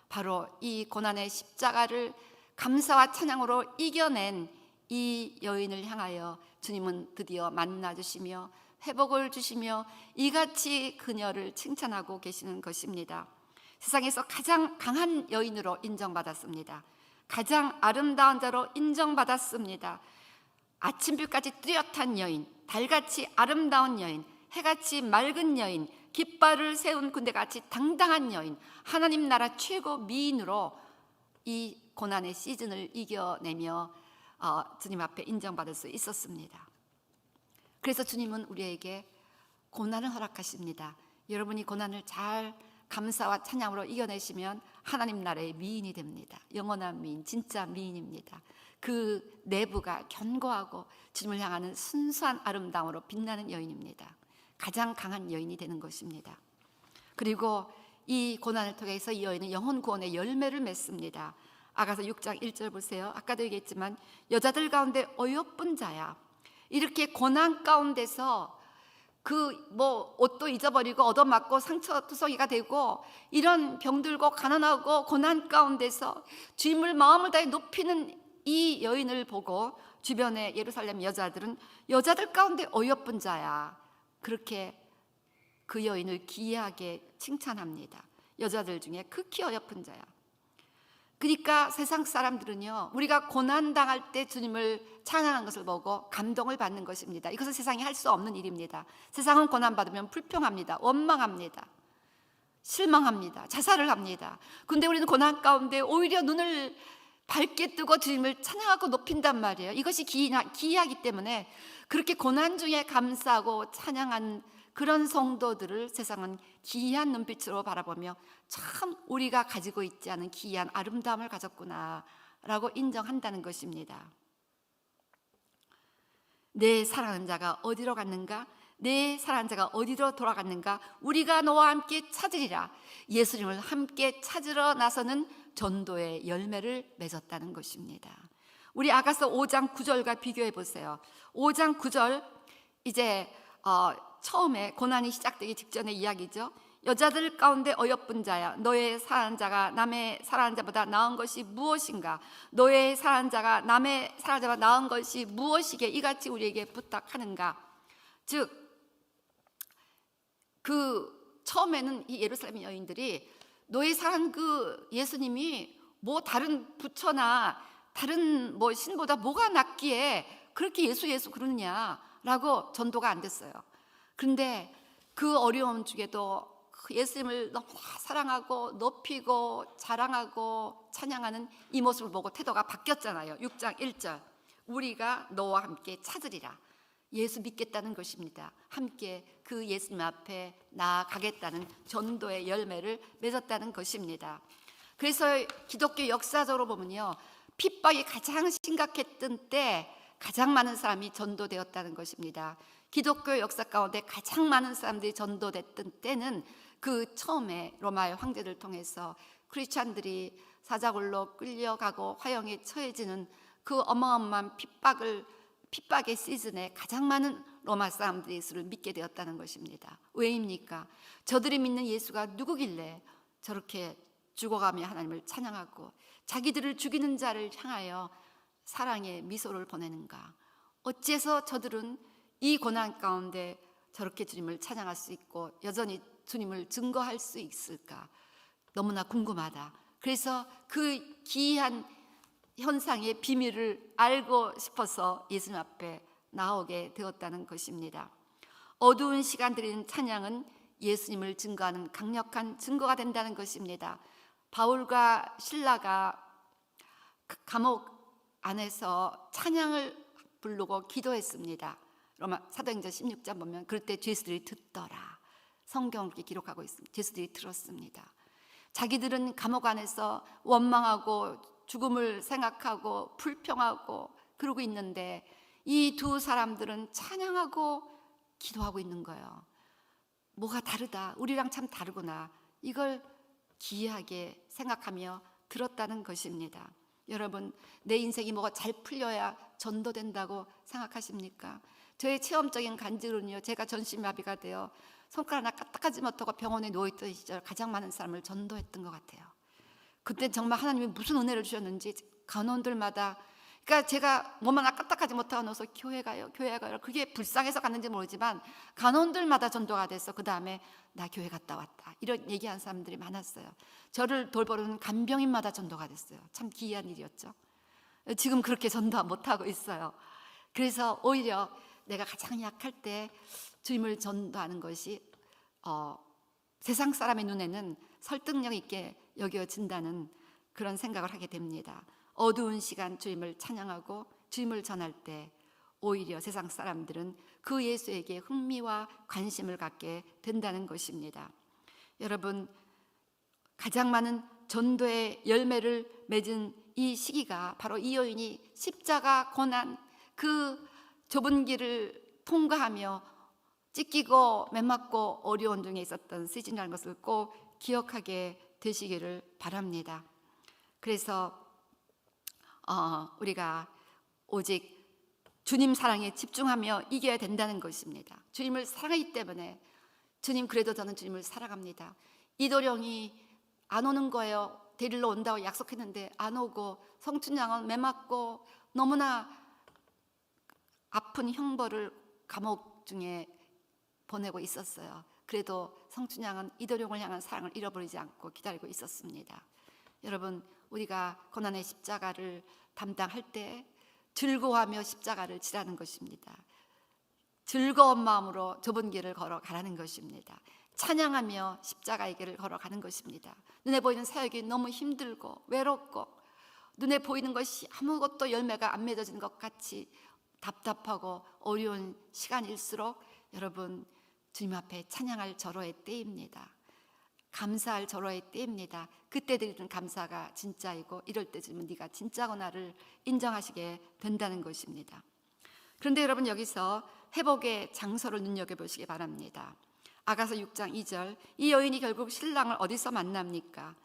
바로 이 고난의 십자가를 감사와 찬양으로 이겨낸 이 여인을 향하여 주님은 드디어 만나주시며 회복을 주시며 이같이 그녀를 칭찬하고 계시는 것입니다. 세상에서 가장 강한 여인으로 인정받았습니다. 가장 아름다운 자로 인정받았습니다. 아침빛까지 뚜렷한 여인, 달같이 아름다운 여인, 해같이 맑은 여인, 깃발을 세운 군대같이 당당한 여인, 하나님 나라 최고 미인으로 이 고난의 시즌을 이겨내며 주님 앞에 인정받을 수 있었습니다. 그래서 주님은 우리에게 고난을 허락하십니다. 여러분이 고난을 잘 감사와 찬양으로 이겨내시면 하나님 나라의 미인이 됩니다. 영원한 미인, 진짜 미인입니다. 그 내부가 견고하고 주님을 향하는 순수한 아름다움으로 빛나는 여인입니다. 가장 강한 여인이 되는 것입니다. 그리고 이 고난을 통해서 이 여인은 영혼 구원의 열매를 맺습니다. 아가서 6장 1절 보세요. 아까도 얘기했지만 여자들 가운데 어여쁜 자야. 이렇게 고난 가운데서 옷도 잊어버리고 얻어맞고 상처투성이가 되고 이런 병들고 가난하고 고난 가운데서 주님을 마음을 다해 높이는 이 여인을 보고 주변의 예루살렘 여자들은 여자들 가운데 어여쁜 자야. 그렇게 그 여인을 기이하게 칭찬합니다. 여자들 중에 극히 어여쁜 자야. 그러니까 세상 사람들은요, 우리가 고난당할 때 주님을 찬양하는 것을 보고 감동을 받는 것입니다. 이것은 세상이 할 수 없는 일입니다. 세상은 고난받으면 불평합니다. 원망합니다. 실망합니다. 자살을 합니다. 근데 우리는 고난 가운데 오히려 눈을 밝게 뜨고 주님을 찬양하고 높인단 말이에요. 이것이 기이하기 때문에 그렇게 고난 중에 감사하고 찬양한 그런 성도들을 세상은 기이한 눈빛으로 바라보며 참 우리가 가지고 있지 않은 기이한 아름다움을 가졌구나 라고 인정한다는 것입니다. 내 사랑하는 자가 어디로 갔는가? 내 사랑하는 자가 어디로 돌아갔는가? 우리가 너와 함께 찾으리라. 예수님을 함께 찾으러 나서는 전도의 열매를 맺었다는 것입니다. 우리 아가서 5장 9절과 비교해 보세요. 5장 9절 이제 처음에 고난이 시작되기 직전의 이야기죠. 여자들 가운데 어여쁜 자야, 너의 사랑하는 자가 남의 사랑하는 자보다 나은 것이 무엇인가? 너의 사랑하는 자가 남의 사랑하는 자보다 나은 것이 무엇이게 이같이 우리에게 부탁하는가? 즉 그 처음에는 이 예루살렘 여인들이 너희 사랑 그 예수님이 뭐 다른 부처나 다른 뭐 신보다 뭐가 낫기에 그렇게 예수 예수 그러느냐라고 전도가 안 됐어요. 그런데 그 어려움 중에도 그 예수님을 너무나 사랑하고 높이고 자랑하고 찬양하는 이 모습을 보고 태도가 바뀌었잖아요. 6장 1절 우리가 너와 함께 찾으리라. 예수 믿겠다는 것입니다. 함께 그 예수님 앞에 나아가겠다는 전도의 열매를 맺었다는 것입니다. 그래서 기독교 역사적으로 보면요, 핍박이 가장 심각했던 때 가장 많은 사람이 전도되었다는 것입니다. 기독교 역사 가운데 가장 많은 사람들이 전도됐던 때는 그 처음에 로마의 황제를 통해서 크리스찬들이 사자굴로 끌려가고 화형에 처해지는 그 어마어마한 핍박의 시즌에 가장 많은 로마 사람들이 예수를 믿게 되었다는 것입니다. 왜입니까? 저들이 믿는 예수가 누구길래 저렇게 죽어가며 하나님을 찬양하고 자기들을 죽이는 자를 향하여 사랑의 미소를 보내는가? 어째서 저들은 이 고난 가운데 저렇게 주님을 찬양할 수 있고 여전히 주님을 증거할 수 있을까? 너무나 궁금하다. 그래서 그 기이한 현상의 비밀을 알고 싶어서 예수님 앞에 나오게 되었다는 것입니다. 어두운 시간 드리는 찬양은 예수님을 증거하는 강력한 증거가 된다는 것입니다. 바울과 실라가 감옥 안에서 찬양을 부르고 기도했습니다. 로마 사도행전 16장 보면 그럴 때 죄수들이 듣더라. 성경을 이렇게 기록하고 있습니다. 죄수들이 들었습니다. 자기들은 감옥 안에서 원망하고 죽음을 생각하고 불평하고 그러고 있는데 이 두 사람들은 찬양하고 기도하고 있는 거예요. 뭐가 다르다. 우리랑 참 다르구나. 이걸 기이하게 생각하며 들었다는 것입니다. 여러분, 내 인생이 뭐가 잘 풀려야 전도된다고 생각하십니까? 저의 체험적인 간증은요, 제가 전신마비가 되어 손가락 하나 까딱하지 못하고 병원에 누워있던 시절 가장 많은 사람을 전도했던 것 같아요. 그때 정말 하나님이 무슨 은혜를 주셨는지 간원들마다, 그러니까 제가 몸 하나 까딱하지 못하고 누워서 교회 가요 그게 불쌍해서 갔는지 모르지만 간원들마다 전도가 돼서 그 다음에 나 교회 갔다 왔다 이런 얘기한 사람들이 많았어요. 저를 돌보는 간병인마다 전도가 됐어요. 참 기이한 일이었죠. 지금 그렇게 전도 못하고 있어요. 그래서 오히려 내가 가장 약할 때 주님을 전도하는 것이 세상 사람의 눈에는 설득력 있게 여겨진다는 그런 생각을 하게 됩니다. 어두운 시간 주님을 찬양하고 주님을 전할 때 오히려 세상 사람들은 그 예수에게 흥미와 관심을 갖게 된다는 것입니다. 여러분, 가장 많은 전도의 열매를 맺은 이 시기가 바로 이 여인이 십자가 고난 그 좁은 길을 통과하며 찢기고 매맞고 어려운 중에 있었던 시즌이라는 것을 꼭 기억하게 되시기를 바랍니다. 그래서 우리가 오직 주님 사랑에 집중하며 이겨야 된다는 것입니다. 주님을 사랑하기 때문에 주님, 그래도 저는 주님을 사랑합니다. 이도령이 안 오는 거예요. 데리러 온다고 약속했는데 안 오고 성춘양은 매맞고 너무나 아픈 형벌을 감옥 중에 보내고 있었어요. 그래도 성춘양은 이도령을 향한 사랑을 잃어버리지 않고 기다리고 있었습니다. 여러분, 우리가 고난의 십자가를 담당할 때 즐거워하며 십자가를 지라는 것입니다. 즐거운 마음으로 좁은 길을 걸어가라는 것입니다. 찬양하며 십자가의 길을 걸어가는 것입니다. 눈에 보이는 사역이 너무 힘들고 외롭고 눈에 보이는 것이 아무것도 열매가 안 맺어지는 것 같이 답답하고 어려운 시간일수록 여러분, 주님 앞에 찬양할 절호의 때입니다. 감사할 절호의 때입니다. 그때 드리는 감사가 진짜이고 이럴 때 주님은 네가 진짜구나를 인정하시게 된다는 것입니다. 그런데 여러분, 여기서 회복의 장소를 눈여겨보시기 바랍니다. 아가서 6장 2절, 이 여인이 결국 신랑을 어디서 만납니까?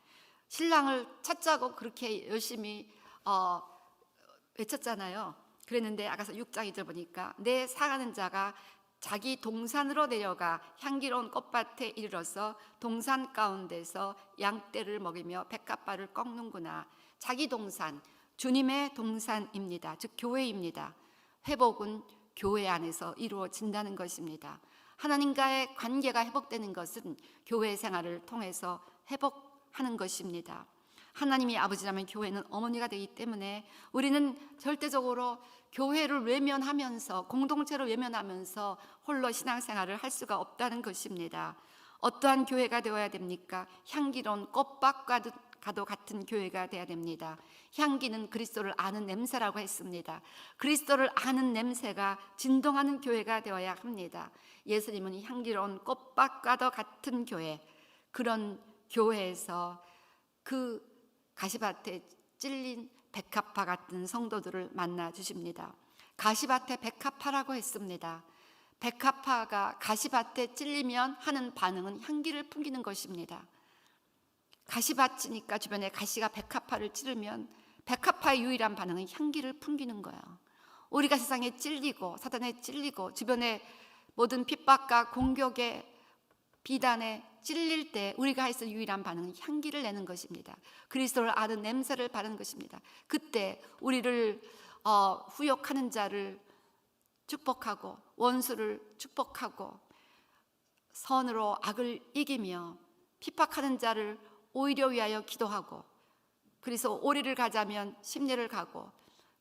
신랑을 찾자고 그렇게 열심히 외쳤잖아요. 그랬는데 아가서 6장 2절 보니까 내 사랑하는 자가 자기 동산으로 내려가 향기로운 꽃밭에 이르러서 동산 가운데서 양떼를 먹이며 백합발을 꺾는구나. 자기 동산, 주님의 동산입니다. 즉 교회입니다. 회복은 교회 안에서 이루어진다는 것입니다. 하나님과의 관계가 회복되는 것은 교회 생활을 통해서 회복하는 것입니다. 하나님이 아버지라면 교회는 어머니가 되기 때문에 우리는 절대적으로 교회를 외면하면서, 공동체를 외면하면서 홀로 신앙생활을 할 수가 없다는 것입니다. 어떠한 교회가 되어야 됩니까? 향기로운 꽃밭과도 같은 교회가 되어야 됩니다. 향기는 그리스도를 아는 냄새라고 했습니다. 그리스도를 아는 냄새가 진동하는 교회가 되어야 합니다. 예수님은 향기로운 꽃밭과도 같은 교회, 그런 교회에서 그 가시밭에 찔린 백합화 같은 성도들을 만나 주십니다. 가시밭에 백합화라고 했습니다. 백합화가 가시밭에 찔리면 하는 반응은 향기를 풍기는 것입니다. 가시밭이니까 주변에 가시가 백합화를 찌르면 백합화의 유일한 반응은 향기를 풍기는 거예요. 우리가 세상에 찔리고 사단에 찔리고 주변에 모든 핍박과 공격에 비단에 찔릴 때 우리가 할 수 있는 유일한 반응은 향기를 내는 것입니다. 그리스도를 아는 냄새를 바르는 것입니다. 그때 우리를 후욕하는 자를 축복하고 원수를 축복하고 선으로 악을 이기며 핍박하는 자를 오히려 위하여 기도하고, 그래서 오리를 가자면 십리를 가고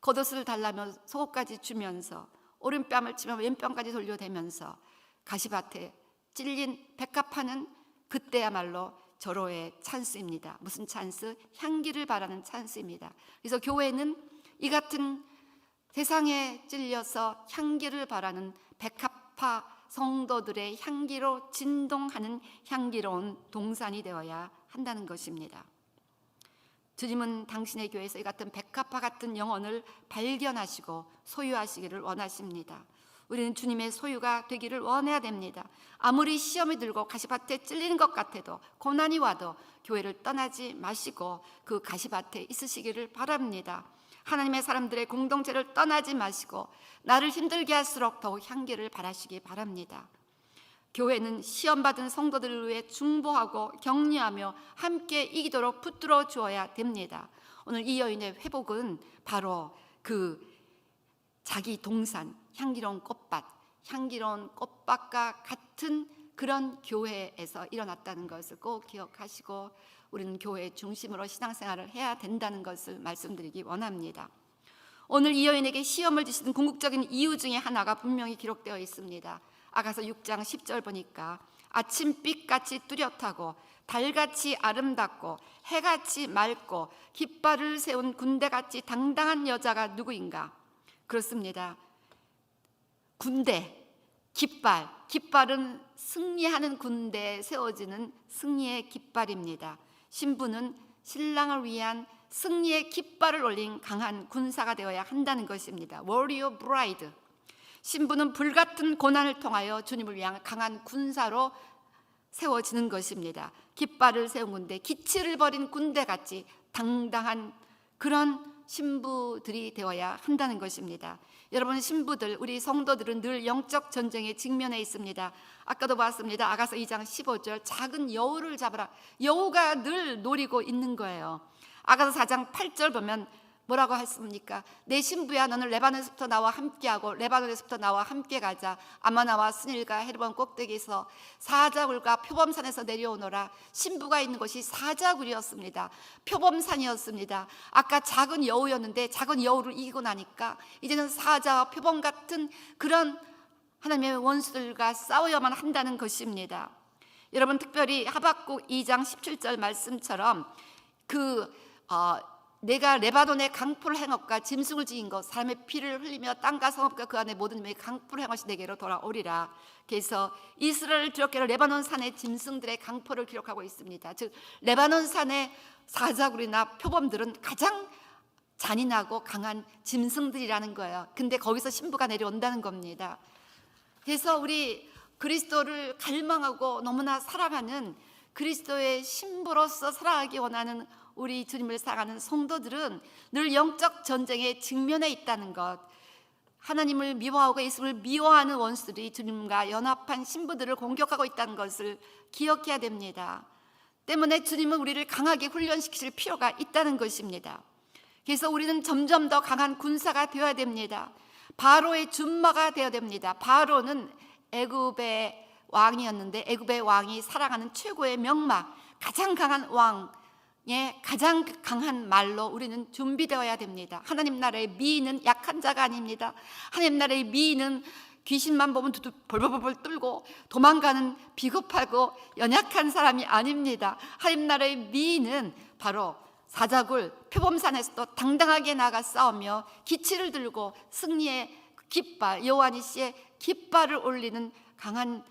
겉옷을 달라면 속옷까지 주면서 오른뺨을 치면 왼뺨까지 돌려대면서 가시밭에 찔린 백합화는 그때야말로 절호의 찬스입니다. 무슨 찬스? 향기를 바라는 찬스입니다. 그래서 교회는 이 같은 세상에 찔려서 향기를 바라는 백합화 성도들의 향기로 진동하는 향기로운 동산이 되어야 한다는 것입니다. 주님은 당신의 교회에서 이 같은 백합화 같은 영혼을 발견하시고 소유하시기를 원하십니다. 우리는 주님의 소유가 되기를 원해야 됩니다. 아무리 시험이 들고 가시밭에 찔리는 것 같아도, 고난이 와도 교회를 떠나지 마시고 그 가시밭에 있으시기를 바랍니다. 하나님의 사람들의 공동체를 떠나지 마시고 나를 힘들게 할수록 더욱 향기를 바라시기 바랍니다. 교회는 시험받은 성도들을 위해 중보하고 격려하며 함께 이기도록 붙들어 주어야 됩니다. 오늘 이 여인의 회복은 바로 그 자기 동산, 향기로운 꽃밭, 향기로운 꽃밭과 같은 그런 교회에서 일어났다는 것을 꼭 기억하시고 우리는 교회의 중심으로 신앙생활을 해야 된다는 것을 말씀드리기 원합니다. 오늘 이 여인에게 시험을 주시는 궁극적인 이유 중에 하나가 분명히 기록되어 있습니다. 아가서 6장 10절 보니까 아침빛같이 뚜렷하고 달같이 아름답고 해같이 맑고 깃발을 세운 군대같이 당당한 여자가 누구인가? 그렇습니다. 군대, 깃발은 승리하는 군대에 세워지는 승리의 깃발입니다. 신부는 신랑을 위한 승리의 깃발을 올린 강한 군사가 되어야 한다는 것입니다. Warrior Bride. 신부는 불같은 고난을 통하여 주님을 위한 강한 군사로 세워지는 것입니다. 깃발을 세운 군대, 기치를 벌인 군대같이 당당한 그런 신부들이 되어야 한다는 것입니다. 여러분, 신부들, 우리 성도들은 늘 영적 전쟁에 직면해 있습니다. 아까도 봤습니다. 아가서 2장 15절, 작은 여우를 잡아라. 여우가 늘 노리고 있는 거예요. 아가서 4장 8절 보면 뭐라고 했습니까? 내 신부야, 너는 레바논에서부터 나와 함께하고 레바논에서부터 나와 함께 가자. 아마나와 스닐과 헤르본 꼭대기에서 사자굴과 표범산에서 내려오너라. 신부가 있는 곳이 사자굴이었습니다. 표범산이었습니다. 아까 작은 여우였는데 작은 여우를 이기고 나니까 이제는 사자와 표범 같은 그런 하나님의 원수들과 싸워야만 한다는 것입니다. 여러분, 특별히 하박국 2장 17절 말씀처럼 내가 레바논의 강풀 행업과 짐승을 지인 것, 사람의 피를 흘리며 땅과 성읍과 그 안에 모든 명의 강풀 행업이 내게로 돌아오리라. 그래서 이스라엘 기록계로 레바논 산의 짐승들의 강포를 기록하고 있습니다. 즉 레바논 산의 사자굴이나 표범들은 가장 잔인하고 강한 짐승들이라는 거예요. 근데 거기서 신부가 내려온다는 겁니다. 그래서 우리 그리스도를 갈망하고 너무나 사랑하는 그리스도의 신부로서 살아가기 원하는 우리 주님을 사랑하는 성도들은 늘 영적 전쟁에 직면해 있다는 것, 하나님을 미워하고 예수를 미워하는 원수들이 주님과 연합한 신부들을 공격하고 있다는 것을 기억해야 됩니다. 때문에 주님은 우리를 강하게 훈련시키실 필요가 있다는 것입니다. 그래서 우리는 점점 더 강한 군사가 되어야 됩니다. 바로의 준마가 되어야 됩니다. 바로는 애굽의 왕이었는데 애굽의 왕이 살아가는 최고의 명막, 가장 강한 왕의 가장 강한 말로 우리는 준비되어야 됩니다. 하나님 나라의 미인은 약한 자가 아닙니다. 하나님 나라의 미인은 귀신만 보면 벌벌벌 떨고 도망가는 비겁하고 연약한 사람이 아닙니다. 하나님 나라의 미인은 바로 사자굴 표범산에서도 당당하게 나가 싸우며 기치를 들고 승리의 깃발, 여호와니시의 깃발을 올리는 강한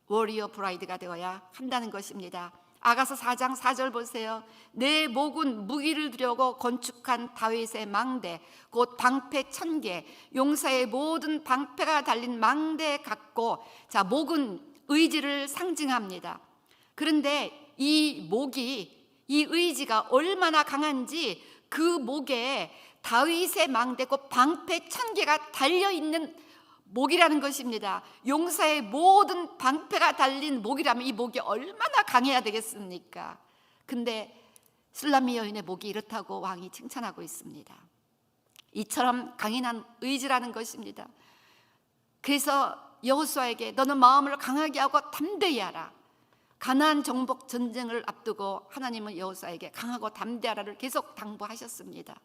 워리어 브라이드가 되어야 한다는 것입니다. 아가서 4장 4절 보세요. 내 목은 무기를 들여고 건축한 다윗의 망대, 곧 방패 1000개, 용사의 모든 방패가 달린 망대 같고, 자, 목은 의지를 상징합니다. 그런데 이 목이, 이 의지가 얼마나 강한지 그 목에 다윗의 망대, 곧 방패 1000개가 달려있는 목이라는 것입니다. 용사의 모든 방패가 달린 목이라면 이 목이 얼마나 강해야 되겠습니까? 근데 술람미 여인의 목이 이렇다고 왕이 칭찬하고 있습니다. 이처럼 강인한 의지라는 것입니다. 그래서 여호수아에게 너는 마음을 강하게 하고 담대히 하라. 가나안 정복 전쟁을 앞두고 하나님은 여호수아에게 강하고 담대하라를 계속 당부하셨습니다.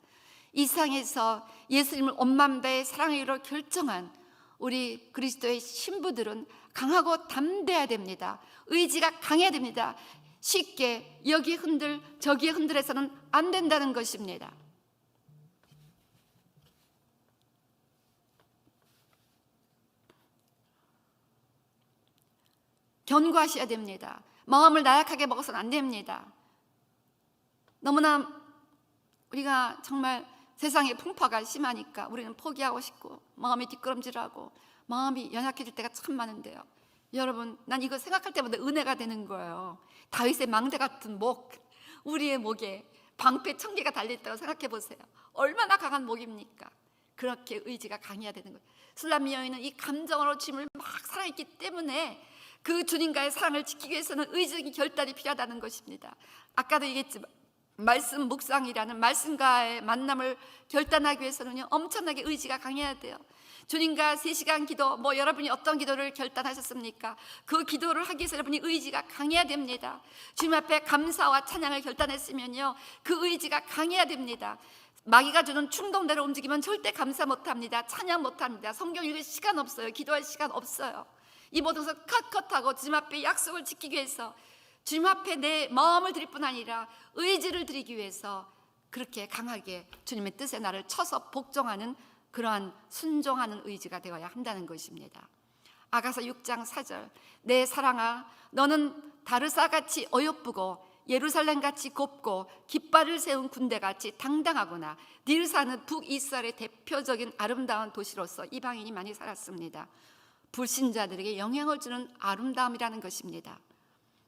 이 세상에서 예수님을 온 마음 다해 사랑하기로 결정한 우리 그리스도의 신부들은 강하고 담대해야 됩니다. 의지가 강해야 됩니다. 쉽게 여기 흔들 저기 흔들해서는 안 된다는 것입니다. 견고하셔야 됩니다. 마음을 나약하게 먹어서는 안 됩니다. 너무나 우리가 정말 세상의 풍파가 심하니까 우리는 포기하고 싶고 마음이 뒷걸음질하고 마음이 연약해질 때가 참 많은데요. 여러분, 난 이거 생각할 때마다 은혜가 되는 거예요. 다윗의 망대 같은 목, 우리의 목에 방패 1000개가 달려있다고 생각해 보세요. 얼마나 강한 목입니까? 그렇게 의지가 강해야 되는 거예요. 술람미 여인은 이 감정으로 주님을 막 사랑했기 때문에 그 주님과의 사랑을 지키기 위해서는 의지적인 결단이 필요하다는 것입니다. 아까도 얘기했지만 말씀 묵상이라는 말씀과의 만남을 결단하기 위해서는요, 엄청나게 의지가 강해야 돼요. 주님과 3시간 기도, 여러분이 어떤 기도를 결단하셨습니까? 그 기도를 하기 위해서 여러분이 의지가 강해야 됩니다. 주님 앞에 감사와 찬양을 결단했으면요, 그 의지가 강해야 됩니다. 마귀가 주는 충동대로 움직이면 절대 감사 못합니다. 찬양 못합니다. 성경 읽을 시간 없어요. 기도할 시간 없어요. 이 모든 것을 컷하고 주님 앞에 약속을 지키기 위해서, 주님 앞에 내 마음을 드릴 뿐 아니라 의지를 드리기 위해서 그렇게 강하게 주님의 뜻에 나를 쳐서 복종하는 그러한 순종하는 의지가 되어야 한다는 것입니다. 아가서 6장 4절, 내 사랑아 너는 다르사같이 어여쁘고 예루살렘같이 곱고 깃발을 세운 군대같이 당당하구나. 닐사는 북이스라엘의 대표적인 아름다운 도시로서 이방인이 많이 살았습니다. 불신자들에게 영향을 주는 아름다움이라는 것입니다.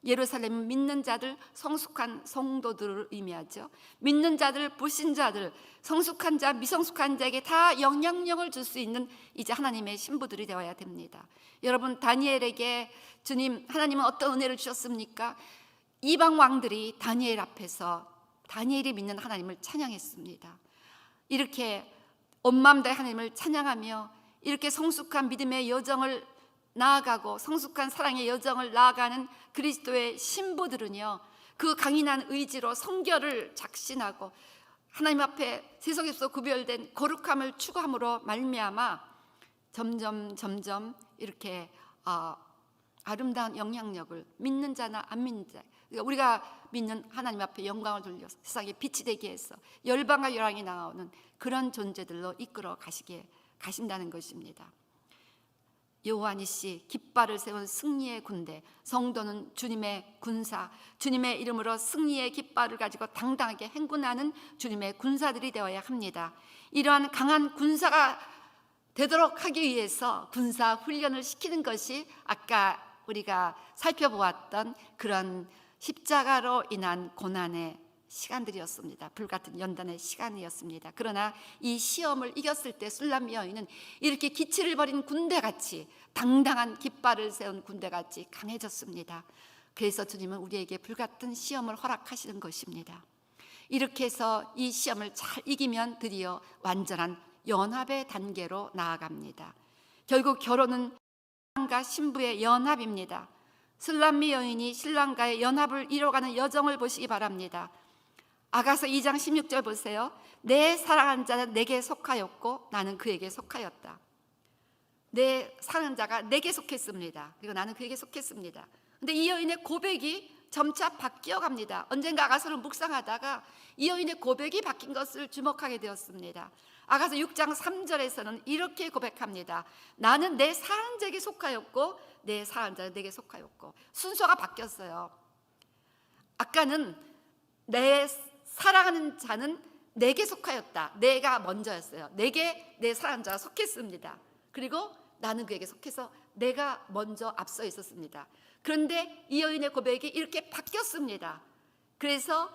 예루살렘은 믿는 자들, 성숙한 성도들을 의미하죠. 믿는 자들, 불신자들, 성숙한 자, 미성숙한 자에게 다 영향력을 줄 수 있는 이제 하나님의 신부들이 되어야 됩니다. 여러분, 다니엘에게 주님, 하나님은 어떤 은혜를 주셨습니까? 이방 왕들이 다니엘 앞에서 다니엘이 믿는 하나님을 찬양했습니다. 이렇게 온 마음 다해 하나님을 찬양하며 이렇게 성숙한 믿음의 여정을 나아가고 성숙한 사랑의 여정을 나아가는 그리스도의 신부들은요, 그 강인한 의지로 성결을 작신하고 하나님 앞에 세속에서 구별된 거룩함을 추구함으로 말미암아 점점 이렇게 아름다운 영향력을 믿는 자나 안 믿는 자, 그러니까 우리가 믿는 하나님 앞에 영광을 돌려 세상에 빛이 되게 해서 열방과 열왕이 나오는 그런 존재들로 이끌어 가신다는 것입니다. 여호와니시 깃발을 세운 승리의 군대, 성도는 주님의 군사, 주님의 이름으로 승리의 깃발을 가지고 당당하게 행군하는 주님의 군사들이 되어야 합니다. 이러한 강한 군사가 되도록 하기 위해서 군사 훈련을 시키는 것이 아까 우리가 살펴보았던 그런 십자가로 인한 고난의 시간들이었습니다. 불같은 연단의 시간이었습니다. 그러나 이 시험을 이겼을 때 술람미 여인은 이렇게 기치를 벌인 군대같이, 당당한 깃발을 세운 군대같이 강해졌습니다. 그래서 주님은 우리에게 불같은 시험을 허락하시는 것입니다. 이렇게 해서 이 시험을 잘 이기면 드디어 완전한 연합의 단계로 나아갑니다. 결국 결혼은 신랑과 신부의 연합입니다. 슬람미 여인이 신랑과의 연합을 이뤄가는 여정을 보시기 바랍니다. 아가서 2장 16절 보세요. 내 사랑하는 자는 내게 속하였고 나는 그에게 속하였다. 내 사랑하는 자가 내게 속했습니다. 그리고 나는 그에게 속했습니다. 근데 이 여인의 고백이 점차 바뀌어 갑니다. 언젠가 아가서를 묵상하다가 이 여인의 고백이 바뀐 것을 주목하게 되었습니다. 아가서 6장 3절에서는 이렇게 고백합니다. 나는 내 사랑하는 자에게 속하였고 내 사랑하는 자는 내게 속하였고. 순서가 바뀌었어요. 아까는 내 사랑하는 자는 내게 속하였다. 내가 먼저였어요. 내게 내 사랑하는 자가 속했습니다. 그리고 나는 그에게 속해서 내가 먼저 앞서 있었습니다. 그런데 이 여인의 고백이 이렇게 바뀌었습니다. 그래서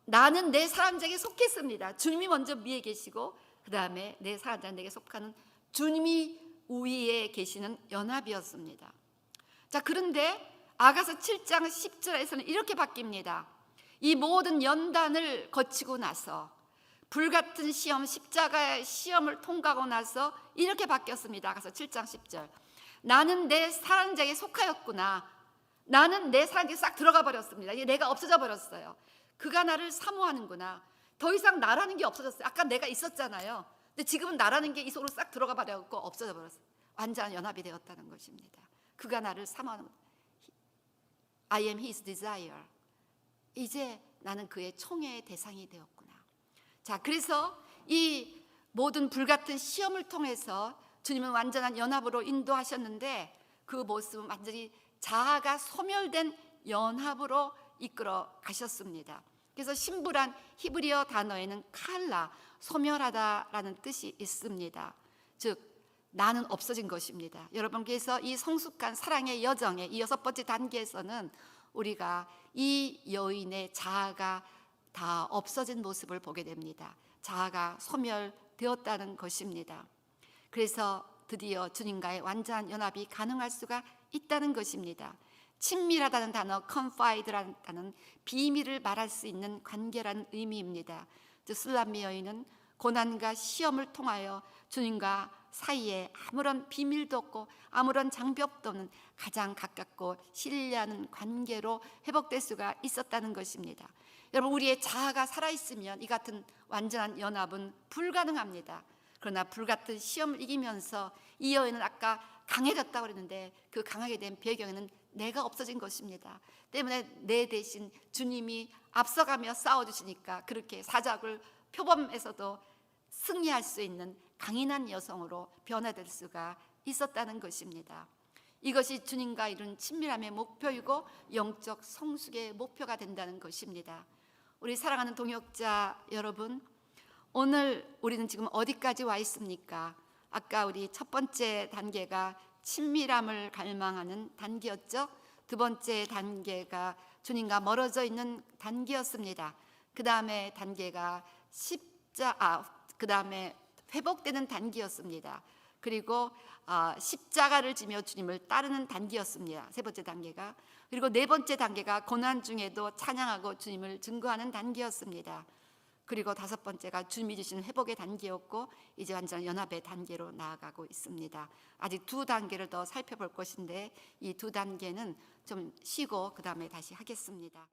나는 내 사랑하는 자에게 속했습니다. 주님이 먼저 위에 계시고 그 다음에 내 사랑하는 자는 내게 속하는 주님이 위에 계시는 연합이었습니다. 자, 그런데 아가서 7장 10절에서는 이렇게 바뀝니다. 이 모든 연단을 거치고 나서 불같은 시험, 십자가의 시험을 통과하고 나서 이렇게 바뀌었습니다. 아가서 7장 10절. 나는 내 사랑하는 자에게 속하였구나. 나는 내 사랑에 싹 들어가 버렸습니다. 이게 내가 없어져 버렸어요. 그가 나를 사모하는구나. 더 이상 나라는 게 없어졌어요. 아까 내가 있었잖아요. 근데 지금은 나라는 게 이 속으로 싹 들어가 버렸고 없어져 버렸어요. 완전한 연합이 되었다는 것입니다. 그가 나를 사모하는 I am his desire. 이제 나는 그의 총애의 대상이 되었구나. 자, 그래서 이 모든 불같은 시험을 통해서 주님은 완전한 연합으로 인도하셨는데 그 모습은 완전히 자아가 소멸된 연합으로 이끌어 가셨습니다. 그래서 신부란 히브리어 단어에는 칼라, 소멸하다라는 뜻이 있습니다. 즉 나는 없어진 것입니다. 여러분께서 이 성숙한 사랑의 여정의 이 6번째 단계에서는 우리가 이 여인의 자아가 다 없어진 모습을 보게 됩니다. 자아가 소멸되었다는 것입니다. 그래서 드디어 주님과의 완전한 연합이 가능할 수가 있다는 것입니다. 친밀하다는 단어, confide라는 단어는 비밀을 말할 수 있는 관계라는 의미입니다. 즉 슬람미 여인은 고난과 시험을 통하여 주님과 사이에 아무런 비밀도 없고 아무런 장벽도 없는 가장 가깝고 신뢰하는 관계로 회복될 수가 있었다는 것입니다. 여러분, 우리의 자아가 살아있으면 이 같은 완전한 연합은 불가능합니다. 그러나 불같은 시험을 이기면서 이 여인은 아까 강해졌다고 그랬는데 그 강하게 된 배경에는 내가 없어진 것입니다. 때문에 내 대신 주님이 앞서가며 싸워주시니까 그렇게 사적을 표범에서도 승리할 수 있는 강인한 여성으로 변화될 수가 있었다는 것입니다. 이것이 주님과 이룬 친밀함의 목표이고 영적 성숙의 목표가 된다는 것입니다. 우리 사랑하는 동역자 여러분, 오늘 우리는 지금 어디까지 와 있습니까? 아까 우리 첫 번째 단계가 친밀함을 갈망하는 단계였죠. 두 번째 단계가 주님과 멀어져 있는 단계였습니다. 그 다음에 단계가 그 다음에 회복되는 단계였습니다. 그리고 십자가를 지며 주님을 따르는 단계였습니다. 세 번째 단계가. 그리고 네 번째 단계가 고난 중에도 찬양하고 주님을 증거하는 단계였습니다. 그리고 다섯 번째가 주님이 주시는 회복의 단계였고 이제 완전 연합의 단계로 나아가고 있습니다. 아직 두 단계를 더 살펴볼 것인데 이 두 단계는 좀 쉬고 그 다음에 다시 하겠습니다.